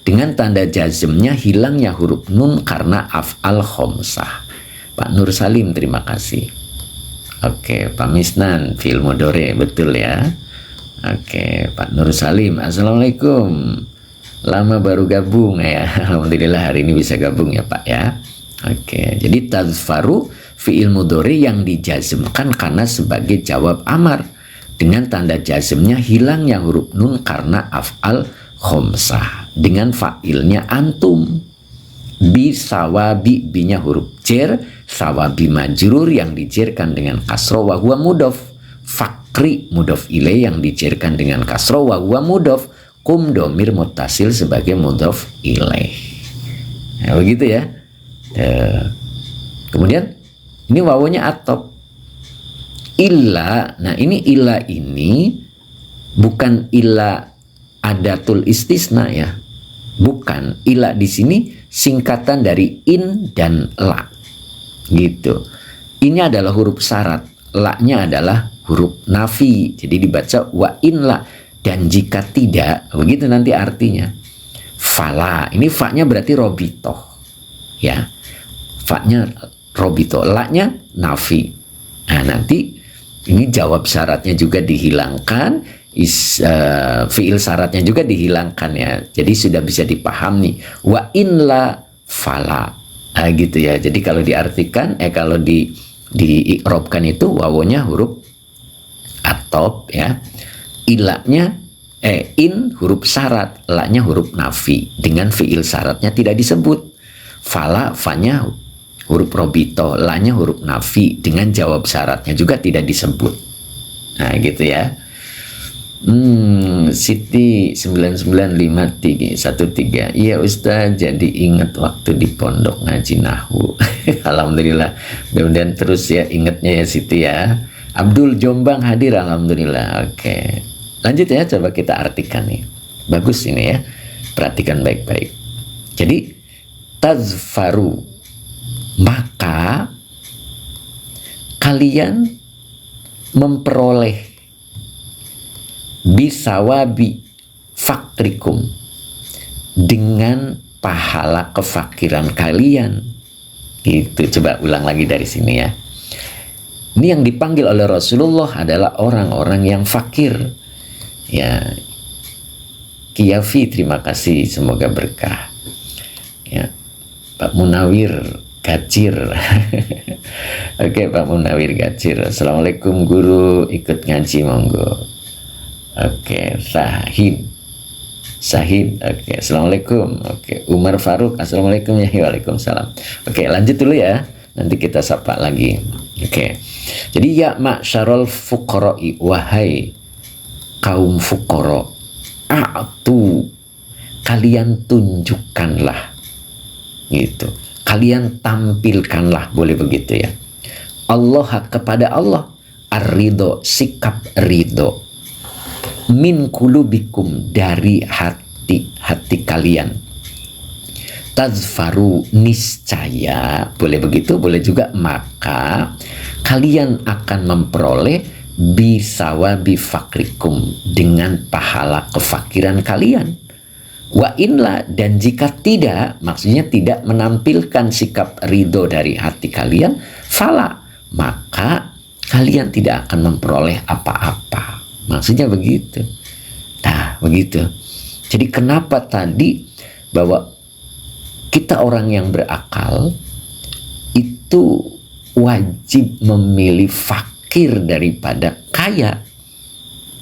Speaker 1: dengan tanda jazmnya hilangnya huruf nun karena af'al khomsah. Pak Nur Salim, terima kasih. Oke, Pak Misnan, fiil mudhore, betul ya. Oke, Pak Nur Salim, assalamualaikum. Lama baru gabung ya. Alhamdulillah hari ini bisa gabung ya Pak ya. Oke, jadi tazfaru fiil mudhore yang dijazmkan karena sebagai jawab amar. Dengan tanda jazmnya hilangnya huruf nun karena af'al khomsah. Dengan fa'ilnya antum. Bi sawabi, binya huruf jer, sawabi majrur yang dijerkan dengan kasro wa huwa mudhof, fakri mudhof ilaih yang dijerkan dengan kasro wa huwa mudhof, kum domir mutasil sebagai mudhof ilaih. Nah, begitu ya. Kemudian ini wawunya atop. Illa, nah ini illa ini bukan illa adatul istisna ya. Bukan, illa di sini singkatan dari in dan la. Gitu. Ini adalah huruf syarat, la-nya adalah huruf nafi. Jadi dibaca wa in la, dan jika tidak, begitu nanti artinya. Fala, ini fa-nya berarti robito. Ya. Fa-nya robito, la-nya nafi. Nah, nanti ini jawab syaratnya juga dihilangkan. Fiil syaratnya juga dihilangkan ya, jadi sudah bisa dipahami wa in la fala, gitu ya. Jadi kalau diartikan kalau diikrobkan itu wawunya huruf atop ya, ilanya in huruf syarat, la-nya huruf nafi dengan fiil syaratnya tidak disebut. Fala, fa-nya huruf robito, la-nya huruf nafi dengan jawab syaratnya juga tidak disebut. Nah, gitu ya. Siti 995313. Iya Ustaz, jadi ingat waktu di pondok ngaji nahwu. Alhamdulillah, mudah-mudahan terus ya ingatnya ya Siti ya. Abdul Jombang hadir, alhamdulillah. Oke, lanjut ya, coba kita artikan nih. Bagus ini ya, perhatikan baik-baik. Jadi tazfaru, maka kalian memperoleh bisawabi fakrikum, dengan pahala kefakiran kalian. Itu coba ulang lagi dari sini ya. Ini yang dipanggil oleh Rasulullah adalah orang-orang yang fakir. Ya, Kiafi terima kasih, semoga berkah. Ya, Pak Munawir Gacir. Oke, Pak Munawir Gacir. Assalamualaikum guru, ikut ngaji monggo. Oke, Sahid. Oke, assalamualaikum. Oke, Umar Faruk. Assalamualaikum ya. Waalaikumsalam. Oke, lanjut dulu ya. Nanti kita sapa lagi. Oke. Jadi ya ma'syarul fuqara'i, wahai kaum fuqara, a'tu, kalian tunjukkanlah. Gitu. Kalian tampilkanlah, boleh begitu ya. Allah, kepada Allah, ar-ridho, sikap ridho, min kulubikum, dari hati kalian, tazfaru, niscaya, boleh begitu, boleh juga, maka kalian akan memperoleh bisawabi fakrikum, dengan pahala kefakiran kalian. Wa inla, dan jika tidak, maksudnya tidak menampilkan sikap ridho dari hati kalian, fala, maka kalian tidak akan memperoleh apa-apa. Maksudnya begitu. Nah, begitu. Jadi kenapa tadi bahwa kita orang yang berakal itu wajib memilih fakir daripada kaya,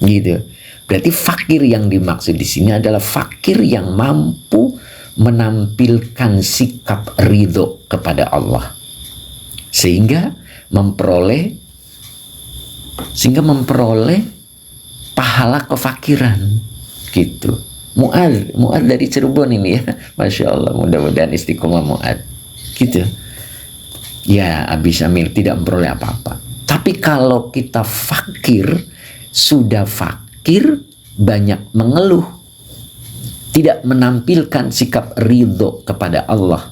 Speaker 1: gitu. Berarti fakir yang dimaksud di sini adalah fakir yang mampu menampilkan sikap ridho kepada Allah, sehingga memperoleh pahala kefakiran, gitu. Mu'ad dari Cirebon ini ya, Masya Allah, mudah-mudahan istiqomah Mu'ad, gitu. Ya, Abi Syamil tidak memperoleh apa-apa. Tapi kalau kita fakir, sudah fakir, banyak mengeluh, tidak menampilkan sikap ridho kepada Allah,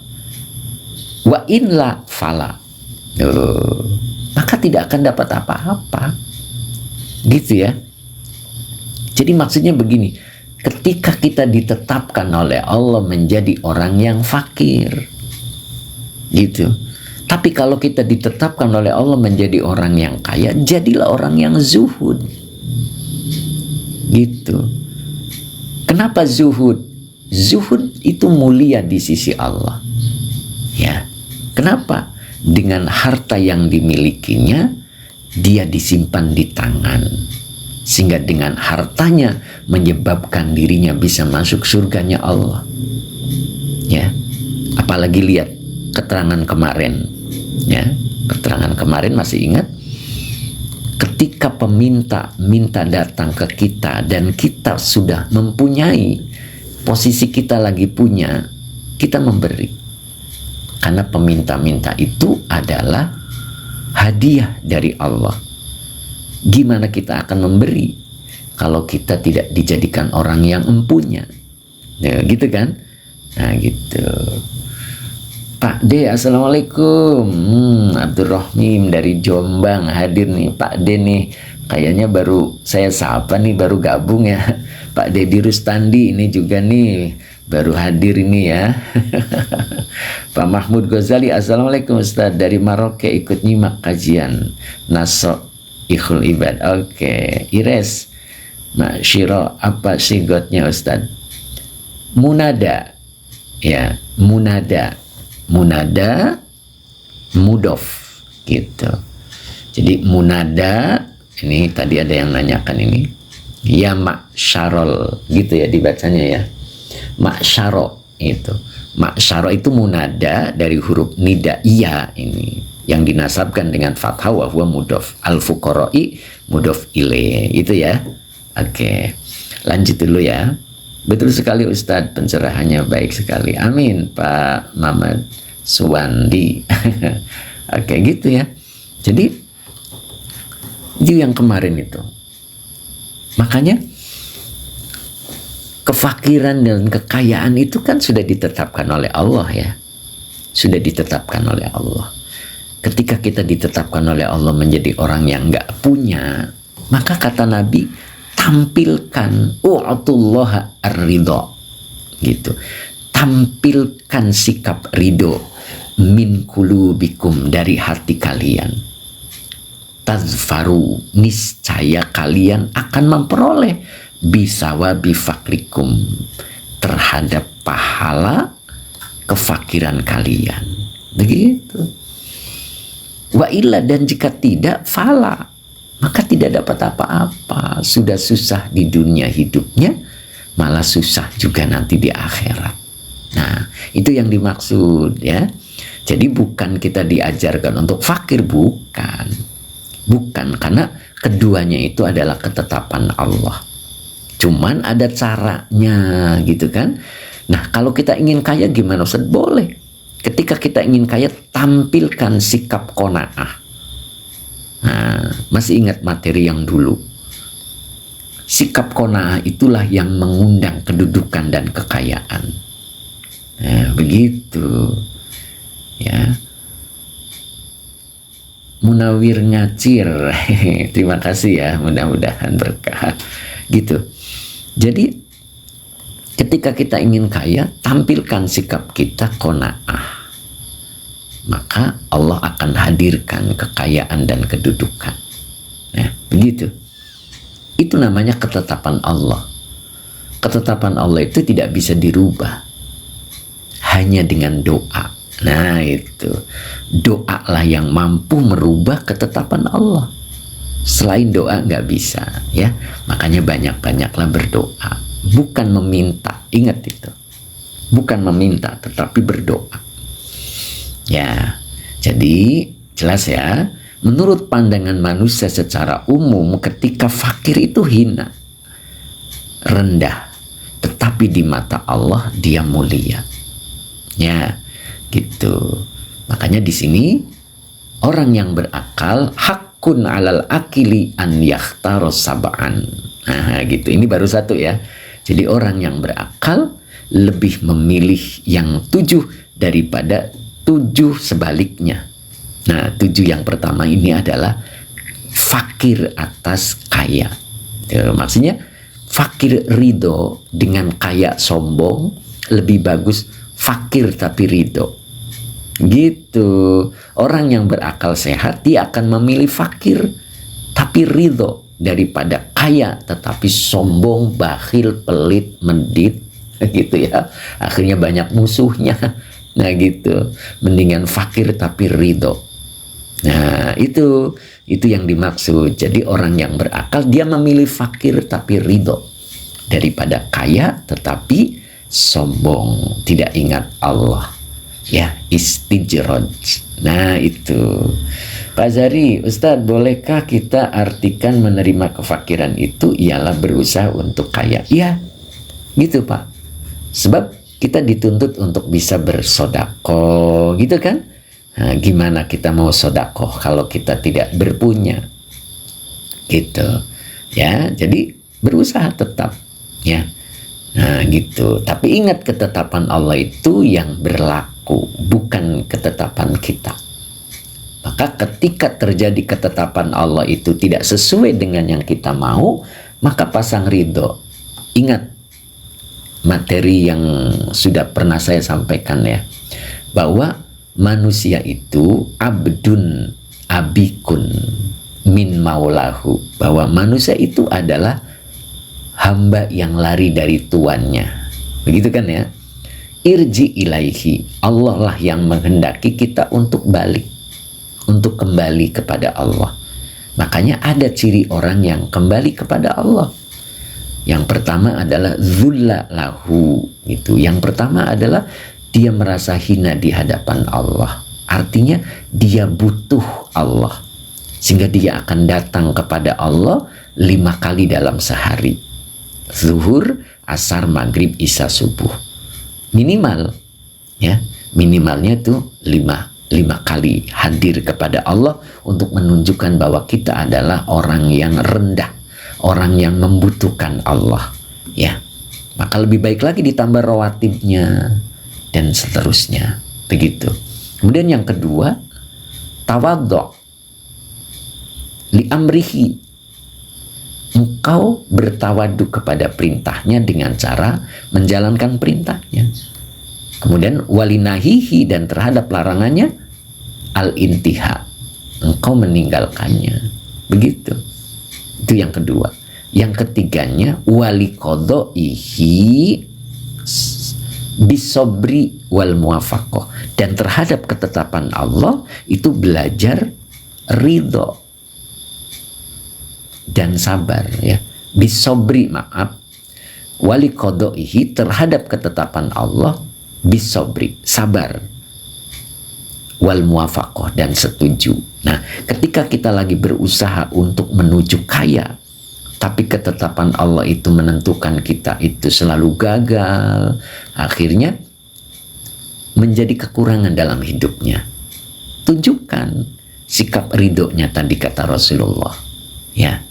Speaker 1: wa inla fala, maka tidak akan dapat apa-apa, gitu ya. Jadi maksudnya begini, ketika kita ditetapkan oleh Allah menjadi orang yang fakir, gitu. Tapi kalau kita ditetapkan oleh Allah menjadi orang yang kaya, jadilah orang yang zuhud, gitu. Kenapa zuhud? Zuhud itu mulia di sisi Allah, ya. Kenapa? Dengan harta yang dimilikinya, dia disimpan di tangan, sehingga dengan hartanya menyebabkan dirinya bisa masuk surganya Allah, ya. Apalagi lihat keterangan kemarin, ya. Keterangan kemarin masih ingat? Ketika peminta minta datang ke kita dan kita sudah mempunyai, posisi kita lagi punya, kita memberi. Karena peminta-minta itu adalah hadiah dari Allah. Gimana kita akan memberi kalau kita tidak dijadikan orang yang empunya? Ya, gitu kan? Nah, gitu. Pak D, assalamualaikum. Abdurrahim dari Jombang hadir nih. Pak D nih, kayaknya baru saya sapa nih, baru gabung ya. Pak Dedi Rustandi ini juga nih, baru hadir ini ya. Pak Mahmud Ghazali, assalamualaikum Ustaz, dari Maroke ikut nyimak kajian Naso Ikhul Ibad. Oke, Ires, Mak Syiro, apa sih gotnya Ustaz? Munada, ya, munada, mudof, gitu. Jadi munada, ini tadi ada yang nanyakan ini, ya ma'syarol, gitu ya dibacanya ya, ma'syaro itu. Ma'syaro itu munada dari huruf nida, iya, ini yang dinasabkan dengan fathah wa huwa mudof, al-fuqara'i mudof ilaih, itu ya. Oke, lanjut dulu ya. Betul sekali Ustadz, pencerahannya baik sekali. Amin Pak Mamat Suwandi. Oke, gitu ya. Jadi itu yang kemarin itu. Makanya kefakiran dan kekayaan itu kan sudah ditetapkan oleh Allah ya. Sudah ditetapkan oleh Allah. Ketika kita ditetapkan oleh Allah menjadi orang yang nggak punya, maka kata Nabi, tampilkan u'atullaha ar-ridho, gitu. Tampilkan sikap ridho min kulubikum, dari hati kalian. Tazfaru, niscaya kalian akan memperoleh bisawabi fakrikum, terhadap pahala kefakiran kalian, Begitu. Wa illa, dan jika tidak, fala, maka tidak dapat apa-apa. Sudah susah di dunia hidupnya, malah susah juga nanti di akhirat. Nah, itu yang dimaksud ya. Jadi bukan kita diajarkan untuk fakir, bukan. Bukan, karena keduanya itu adalah ketetapan Allah. Cuman ada caranya gitu kan. Nah, kalau kita ingin kaya gimana Ustaz? Boleh. Ketika kita ingin kaya, tampilkan sikap qanaah. Nah, masih ingat materi yang dulu. Sikap qanaah itulah yang mengundang kedudukan dan kekayaan. Nah, begitu. Ya. Munawir Ngacir. Terima kasih ya, mudah-mudahan berkah. Gitu. Jadi ketika kita ingin kaya, tampilkan sikap kita qanaah. Maka Allah akan hadirkan kekayaan dan kedudukan. Nah, begitu. Itu namanya ketetapan Allah. Ketetapan Allah itu tidak bisa dirubah. Hanya dengan doa. Nah, itu. Doalah yang mampu merubah ketetapan Allah. Selain doa nggak bisa, ya. Makanya banyak-banyaklah berdoa. Bukan meminta, ingat itu. Bukan meminta, tetapi berdoa. Ya, jadi jelas ya. Menurut pandangan manusia secara umum, ketika fakir itu hina, rendah. Tetapi di mata Allah dia mulia. Ya, gitu. Makanya di sini orang yang berakal hakun alal akili an yakhtaro sab'an. Nah, gitu. Ini baru satu ya. Jadi orang yang berakal lebih memilih yang 7 daripada 7 sebaliknya. Nah, 7 yang pertama ini adalah fakir atas kaya. Maksudnya fakir ridho dengan kaya sombong, lebih bagus fakir tapi ridho. Gitu. Orang yang berakal sehat, dia akan memilih fakir tapi ridho daripada kaya tetapi sombong, bakhil, pelit, mendit, gitu ya. Akhirnya banyak musuhnya. Nah, gitu. Mendingan fakir tapi ridho. Nah, itu yang dimaksud. Jadi orang yang berakal dia memilih fakir tapi ridho daripada kaya tetapi sombong, tidak ingat Allah. Ya, istijrod. Nah, itu. Pak Zari, Ustadz, bolehkah kita artikan menerima kefakiran itu ialah berusaha untuk kaya? Iya, gitu Pak. Sebab kita dituntut untuk bisa bersodakoh, gitu kan? Nah, gimana kita mau sodakoh kalau kita tidak berpunya? Gitu. Ya, jadi berusaha tetap. Ya. Nah, gitu. Tapi ingat, ketetapan Allah itu yang berlaku, bukan ketetapan kita. Maka ketika terjadi ketetapan Allah itu tidak sesuai dengan yang kita mau, maka pasang ridho. Ingat materi yang sudah pernah saya sampaikan ya, bahwa manusia itu abdun abikun min maulahu, bahwa manusia itu adalah hamba yang lari dari tuannya. Begitu kan ya? Irji ilaihi, Allah lah yang menghendaki kita untuk balik, untuk kembali kepada Allah. Makanya ada ciri orang yang kembali kepada Allah. Yang pertama adalah zulla lahu, gitu. Yang pertama adalah dia merasa hina di hadapan Allah. Artinya dia butuh Allah, sehingga dia akan datang kepada Allah 5 kali dalam sehari. Zuhur, asar, maghrib, isya, subuh. Minimal, ya, minimalnya itu 5 kali hadir kepada Allah untuk menunjukkan bahwa kita adalah orang yang rendah, orang yang membutuhkan Allah, ya. Maka lebih baik lagi ditambah rawatibnya dan seterusnya, begitu. Kemudian yang kedua, tawadhu li amrihi. Engkau bertawaduk kepada perintahnya dengan cara menjalankan perintahnya. Kemudian walinahihi, dan terhadap larangannya al-intiha, engkau meninggalkannya. Begitu. Itu yang kedua. Yang ketiganya waliqodaihi bisobri wal muwafaqah, Dan terhadap ketetapan Allah itu belajar ridho dan sabar, ya. Bisobri, maaf, wali kodoihi, terhadap ketetapan Allah, bisobri, sabar, wal muwafaqah, dan setuju. Nah, ketika kita lagi berusaha untuk menuju kaya, tapi ketetapan Allah itu menentukan kita itu selalu gagal, akhirnya menjadi kekurangan dalam hidupnya. Tunjukkan sikap ridhonya tadi kata Rasulullah, ya.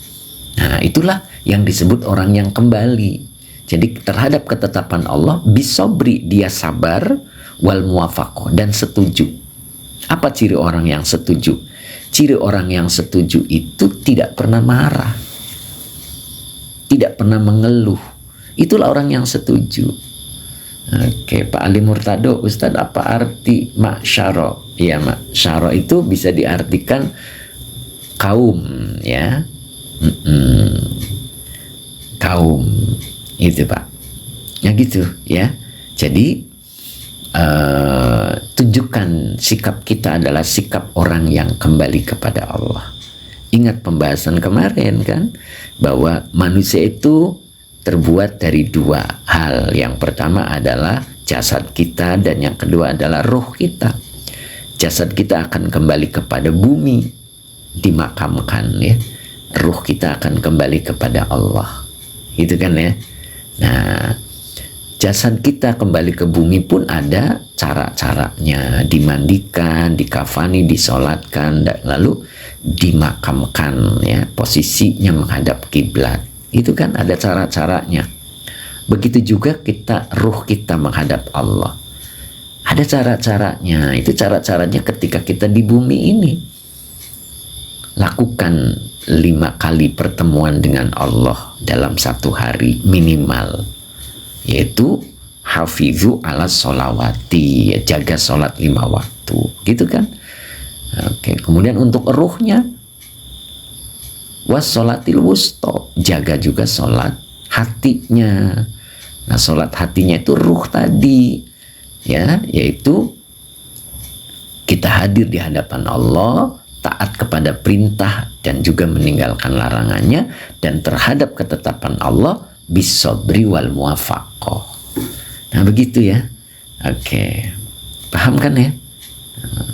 Speaker 1: Nah, itulah yang disebut orang yang kembali. Jadi terhadap ketetapan Allah, bisobri, dia sabar, wal muwafaqah, dan setuju. Apa ciri orang yang setuju? Ciri orang yang setuju itu tidak pernah marah, tidak pernah mengeluh. Itulah orang yang setuju. Oke, Pak Ali Murtado, Ustadz, apa arti masyaro? Ya, masyaro itu bisa diartikan kaum, ya. Kaum itu, Pak. Ya gitu, ya. Jadi tunjukkan sikap kita adalah sikap orang yang kembali kepada Allah. Ingat pembahasan kemarin kan, bahwa manusia itu terbuat dari dua hal. Yang pertama adalah jasad kita, dan yang kedua adalah roh kita. Jasad kita akan kembali kepada bumi, dimakamkan, ya. Ruh kita akan kembali kepada Allah, gitu kan, ya. Nah, jasad kita kembali ke bumi pun ada cara-caranya, dimandikan, dikafani, disolatkan, lalu dimakamkan, ya, posisinya menghadap kiblat. Itu kan ada cara-caranya. Begitu juga kita, ruh kita menghadap Allah, ada cara-caranya. Itu cara-caranya ketika kita di bumi ini. Lakukan 5 kali pertemuan dengan Allah dalam satu hari minimal, yaitu hafizu ala sholawati, jaga sholat 5 waktu, gitu kan. Oke, kemudian untuk ruhnya, wassolatil wusto, jaga juga sholat hatinya. Nah, sholat hatinya itu ruh tadi, ya, yaitu kita hadir di hadapan Allah, taat kepada perintah dan juga meninggalkan larangannya, dan terhadap ketetapan Allah bisobri wal muwafaqah. Nah, begitu ya. Oke, paham kan ya?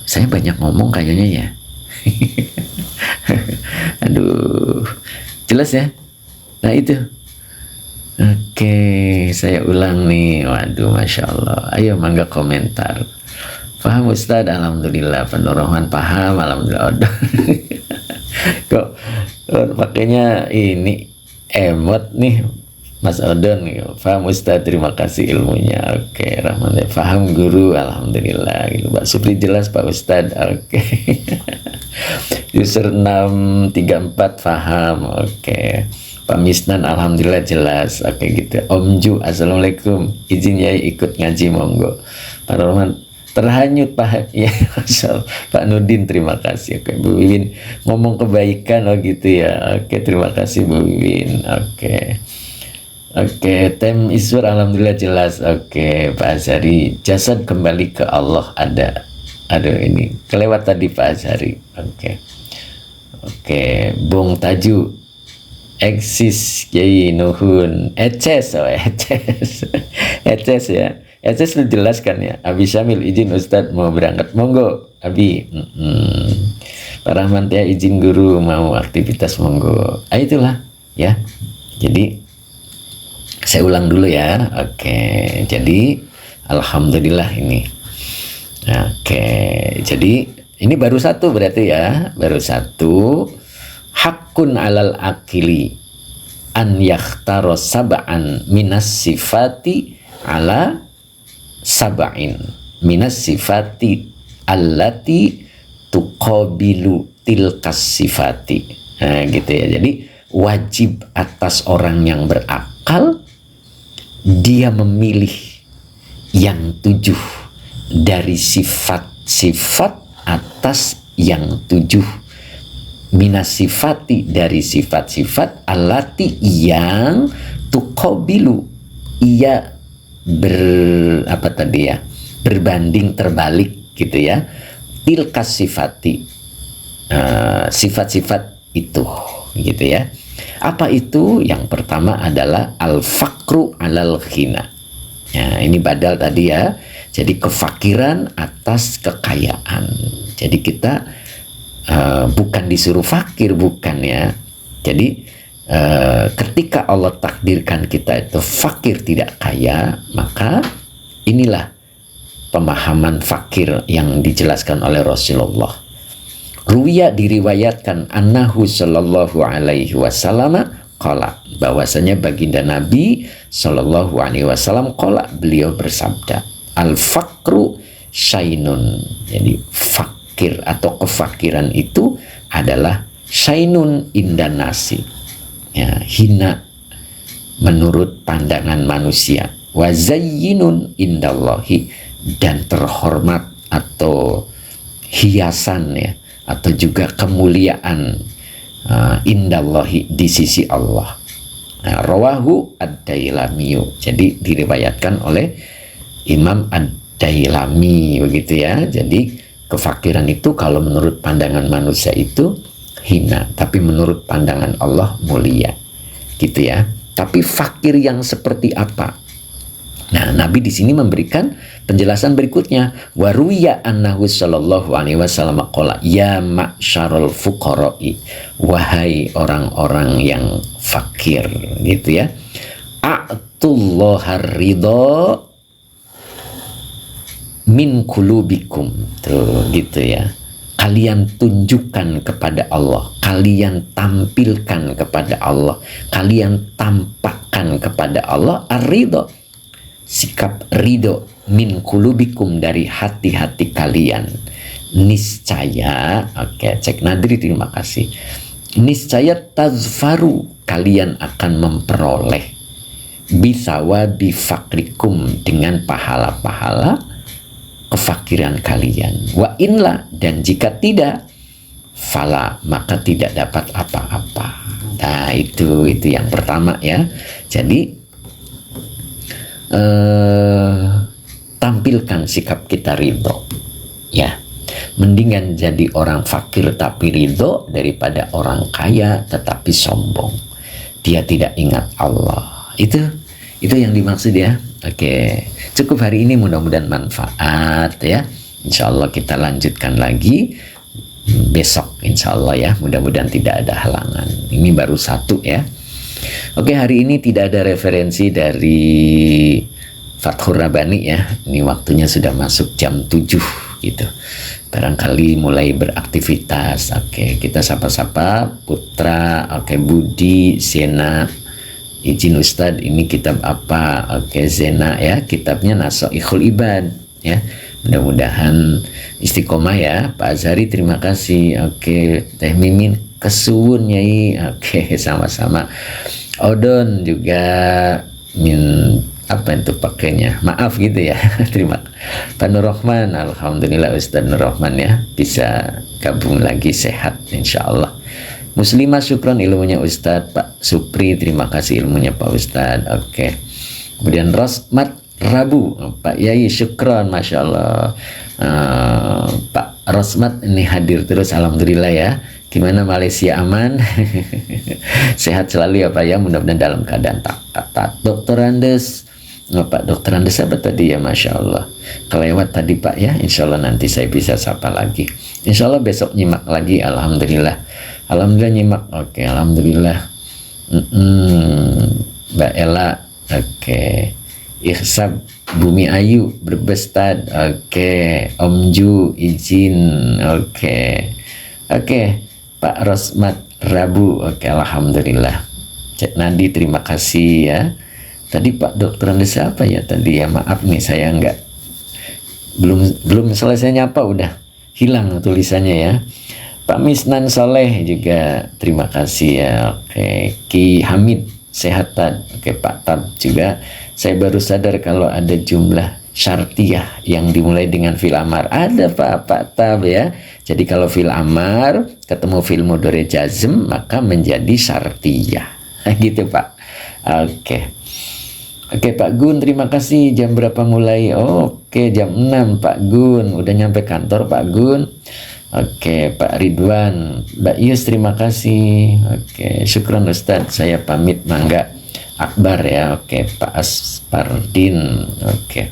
Speaker 1: Saya banyak ngomong kayaknya ya. Aduh, jelas ya. Nah itu. Oke, saya ulang nih. Waduh, masya Allah. Ayo mangga komentar. Paham Ustadz? Alhamdulillah. Pendorohan paham. Alhamdulillah. Kok pakainya ini emot nih, Mas Odon. Paham Ustadz, terima kasih ilmunya. Oke, Rahman. Paham guru. Alhamdulillah. Pak Supri jelas Pak Ustadz. Oke. User 634 paham. Oke. Pak Misnan alhamdulillah jelas. Oke gitu. Om Ju, assalamualaikum. Izin Yai ikut ngaji monggo. Pak Rahman terhanyut Pak, ya, Pak Nudin terima kasih. Oke, Bu Wiwin ngomong kebaikan, oh gitu ya. Oke, terima kasih Bu Wiwin. Oke, Tem Iswar alhamdulillah jelas. Oke, Pak Azhari, jasad kembali ke Allah ada. Aduh, ini kelewat tadi Pak Azhari. Oke, Bung Taju eksis Kiai Nuhun eces ya. Eces lu jelaskan ya. Abi Syamil izin Ustadz mau berangkat, monggo Abi. Pak Rahman ya izin guru mau aktivitas, monggo. Itulah ya. Jadi saya ulang dulu ya. Oke, jadi alhamdulillah ini. Oke, jadi ini baru satu berarti ya, baru satu. Hakun alal akili an yakhtaro sab'an minas sifati ala sab'in minas sifati allati tuqabilu tilkas sifati. Nah, gitu ya. Jadi wajib atas orang yang berakal dia memilih yang 7 dari sifat-sifat atas yang 7 minas sifati dari sifat-sifat allati yang tuqabilu ia berbanding terbalik gitu ya. Tilkas sifati, sifat-sifat itu, gitu ya. Apa itu? Yang pertama adalah al-fakru alal ghina. Ya, ini badal tadi ya. Jadi kefakiran atas kekayaan. Jadi kita bukan disuruh fakir, bukan ya. Jadi ketika Allah takdirkan kita itu fakir tidak kaya, maka inilah pemahaman fakir yang dijelaskan oleh Rasulullah. Ruwiya diriwayatkan annahu sallallahu alaihi wasallam qala, bahwasanya baginda Nabi sallallahu alaihi wasallam qala, beliau bersabda, al fakru syainun. Jadi fakir atau kefakiran itu adalah syainun indan nasi, ya, hina menurut pandangan manusia, wa zayyinun indallahi, dan terhormat atau hiasan ya, atau juga kemuliaan indallahi, di sisi Allah. Nah, rawahu ad-Dailami, jadi diriwayatkan oleh Imam ad-Dailami, begitu ya. Jadi kefakiran itu kalau menurut pandangan manusia itu hina, tapi menurut pandangan Allah mulia, gitu ya. Tapi fakir yang seperti apa? Nah, Nabi di sini memberikan penjelasan berikutnya. Waruya annahu sallallahu alaihi wasallam qala, ya ma'syarul fuqara'i, wahai orang-orang yang fakir, gitu ya. A'tullahar ridha min kulubikum, tuh gitu ya. Kalian tunjukkan kepada Allah, kalian tampilkan kepada Allah, kalian tampakkan kepada Allah ar-ridha, sikap ridho, min kulubikum, dari hati-hati kalian. Niscaya, oke, cek Nadri, terima kasih. Niscaya tazfaru, kalian akan memperoleh bisawabi fakrikum, dengan pahala-pahala kefakiran kalian. Wa inla, dan jika tidak, fala, maka tidak dapat apa-apa. Nah, itu yang pertama ya. Jadi tampilkan sikap kita ridho ya. Mendingan jadi orang fakir tapi ridho daripada orang kaya tetapi sombong, dia tidak ingat Allah. Itu yang dimaksud ya. Oke, cukup hari ini, mudah-mudahan manfaat ya. Insya Allah kita lanjutkan lagi besok, insya Allah ya. Mudah-mudahan tidak ada halangan. Ini baru satu ya. Oke, hari ini tidak ada referensi dari Fathur Rabbani ya. Ini waktunya sudah masuk jam 7 gitu. Barangkali mulai beraktivitas. Oke, kita sapa-sapa Putra, oke, Budi, Zena. Izin Ustadz, ini kitab apa? Oke, Zena ya, kitabnya Nasaikhul Ibad ya. Mudah-mudahan istiqomah ya. Pak Azhari, terima kasih. Oke, Teh Mimin kesuwun Nyai. Oke, sama-sama. Odon juga apa itu pakainya? Maaf gitu ya. Terima kasih. Pak Nur Rahman, alhamdulillah Ustadz Nur Rahman ya bisa gabung lagi, sehat insyaallah. Muslimah, syukron ilmunya Ustadz. Pak Supri, terima kasih ilmunya Pak Ustadz. Oke. Kemudian Rosmat Rabu, Pak Yai, syukron, masya Allah. Pak Rosmat ini hadir terus, alhamdulillah ya. Gimana Malaysia, aman? Sehat selalu ya Pak ya, mudah-mudahan dalam keadaan tak. Dokter Andes, Pak Dokter Andes apa tadi ya, masya Allah. Kelewat tadi Pak ya, insya Allah nanti saya bisa sapa lagi. Insya Allah besok nyimak lagi, alhamdulillah. Alhamdulillah nyimak, oke, alhamdulillah. Mbak Ella, oke. Ihsab Bumi Ayu Berbestad, oke. Om Ju izin, oke. Oke, Pak Rosmat Rabu, oke, alhamdulillah. Cek Nadi, terima kasih ya. Tadi Pak Dokter Anda siapa ya tadi ya, maaf nih saya belum selesai nyapa udah hilang tulisannya ya. Pak Misnan Soleh juga terima kasih ya. Oke, Ki Hamid sehat Tad. Oke, Pak Tab juga. Saya baru sadar kalau ada jumlah syartiyah yang dimulai dengan fil amar. Ada Pak Tab ya. Jadi kalau fil amar ketemu fil mudhari jazm maka menjadi syartiyah. Gitu Pak. Oke. Oke Pak Gun, terima kasih. Jam berapa mulai? Oke, jam 6 Pak Gun. Udah nyampe kantor Pak Gun. Oke Pak Ridwan, Mbak Yus terima kasih. Oke, syukran Ustadz. Saya pamit, Mangga Akbar ya. Oke Pak Aspardin. Oke.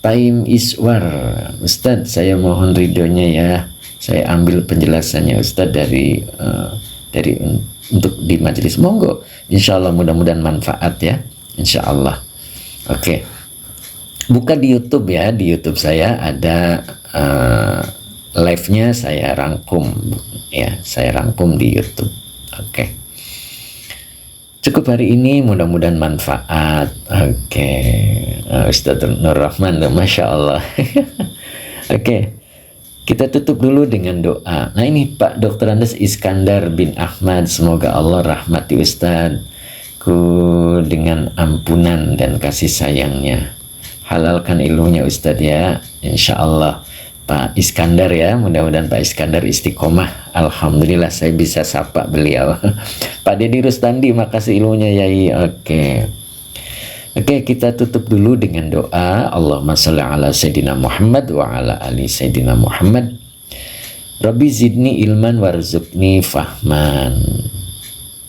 Speaker 1: Time Iswar, Ustadz saya mohon ridhonya ya. Saya ambil penjelasannya Ustadz dari untuk di majelis, monggo. Insya Allah mudah-mudahan manfaat ya, insya Allah. Oke, buka di YouTube ya, di YouTube saya ada live-nya, saya rangkum ya, saya rangkum di YouTube. Oke, cukup hari ini, mudah-mudahan manfaat. Oke, Ustaz Nur Rahman, Masya Allah. Oke, kita tutup dulu dengan doa. Nah ini Pak Dr. Andes Iskandar bin Ahmad, semoga Allah rahmati Ustadku dengan ampunan dan kasih sayangnya. Halalkan ilmunya Ustadz ya, insya Allah. Pak Iskandar ya, mudah-mudahan Pak Iskandar istiqomah. Alhamdulillah saya bisa sapa beliau. Pak Dedi Rustandi, makasih ilmunya Yai. Oke, kita tutup dulu dengan doa. Allahumma sholli ala Sayyidina Muhammad wa ala ali Sayyidina Muhammad. Rabbi zidni ilman warzuqni fahman.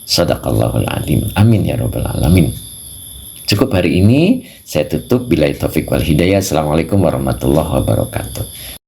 Speaker 1: Sadaqallahul alim. Amin ya rabbal alamin. Cukup hari ini, saya tutup. Billahi taufiq wal hidayah. Assalamualaikum warahmatullahi wabarakatuh.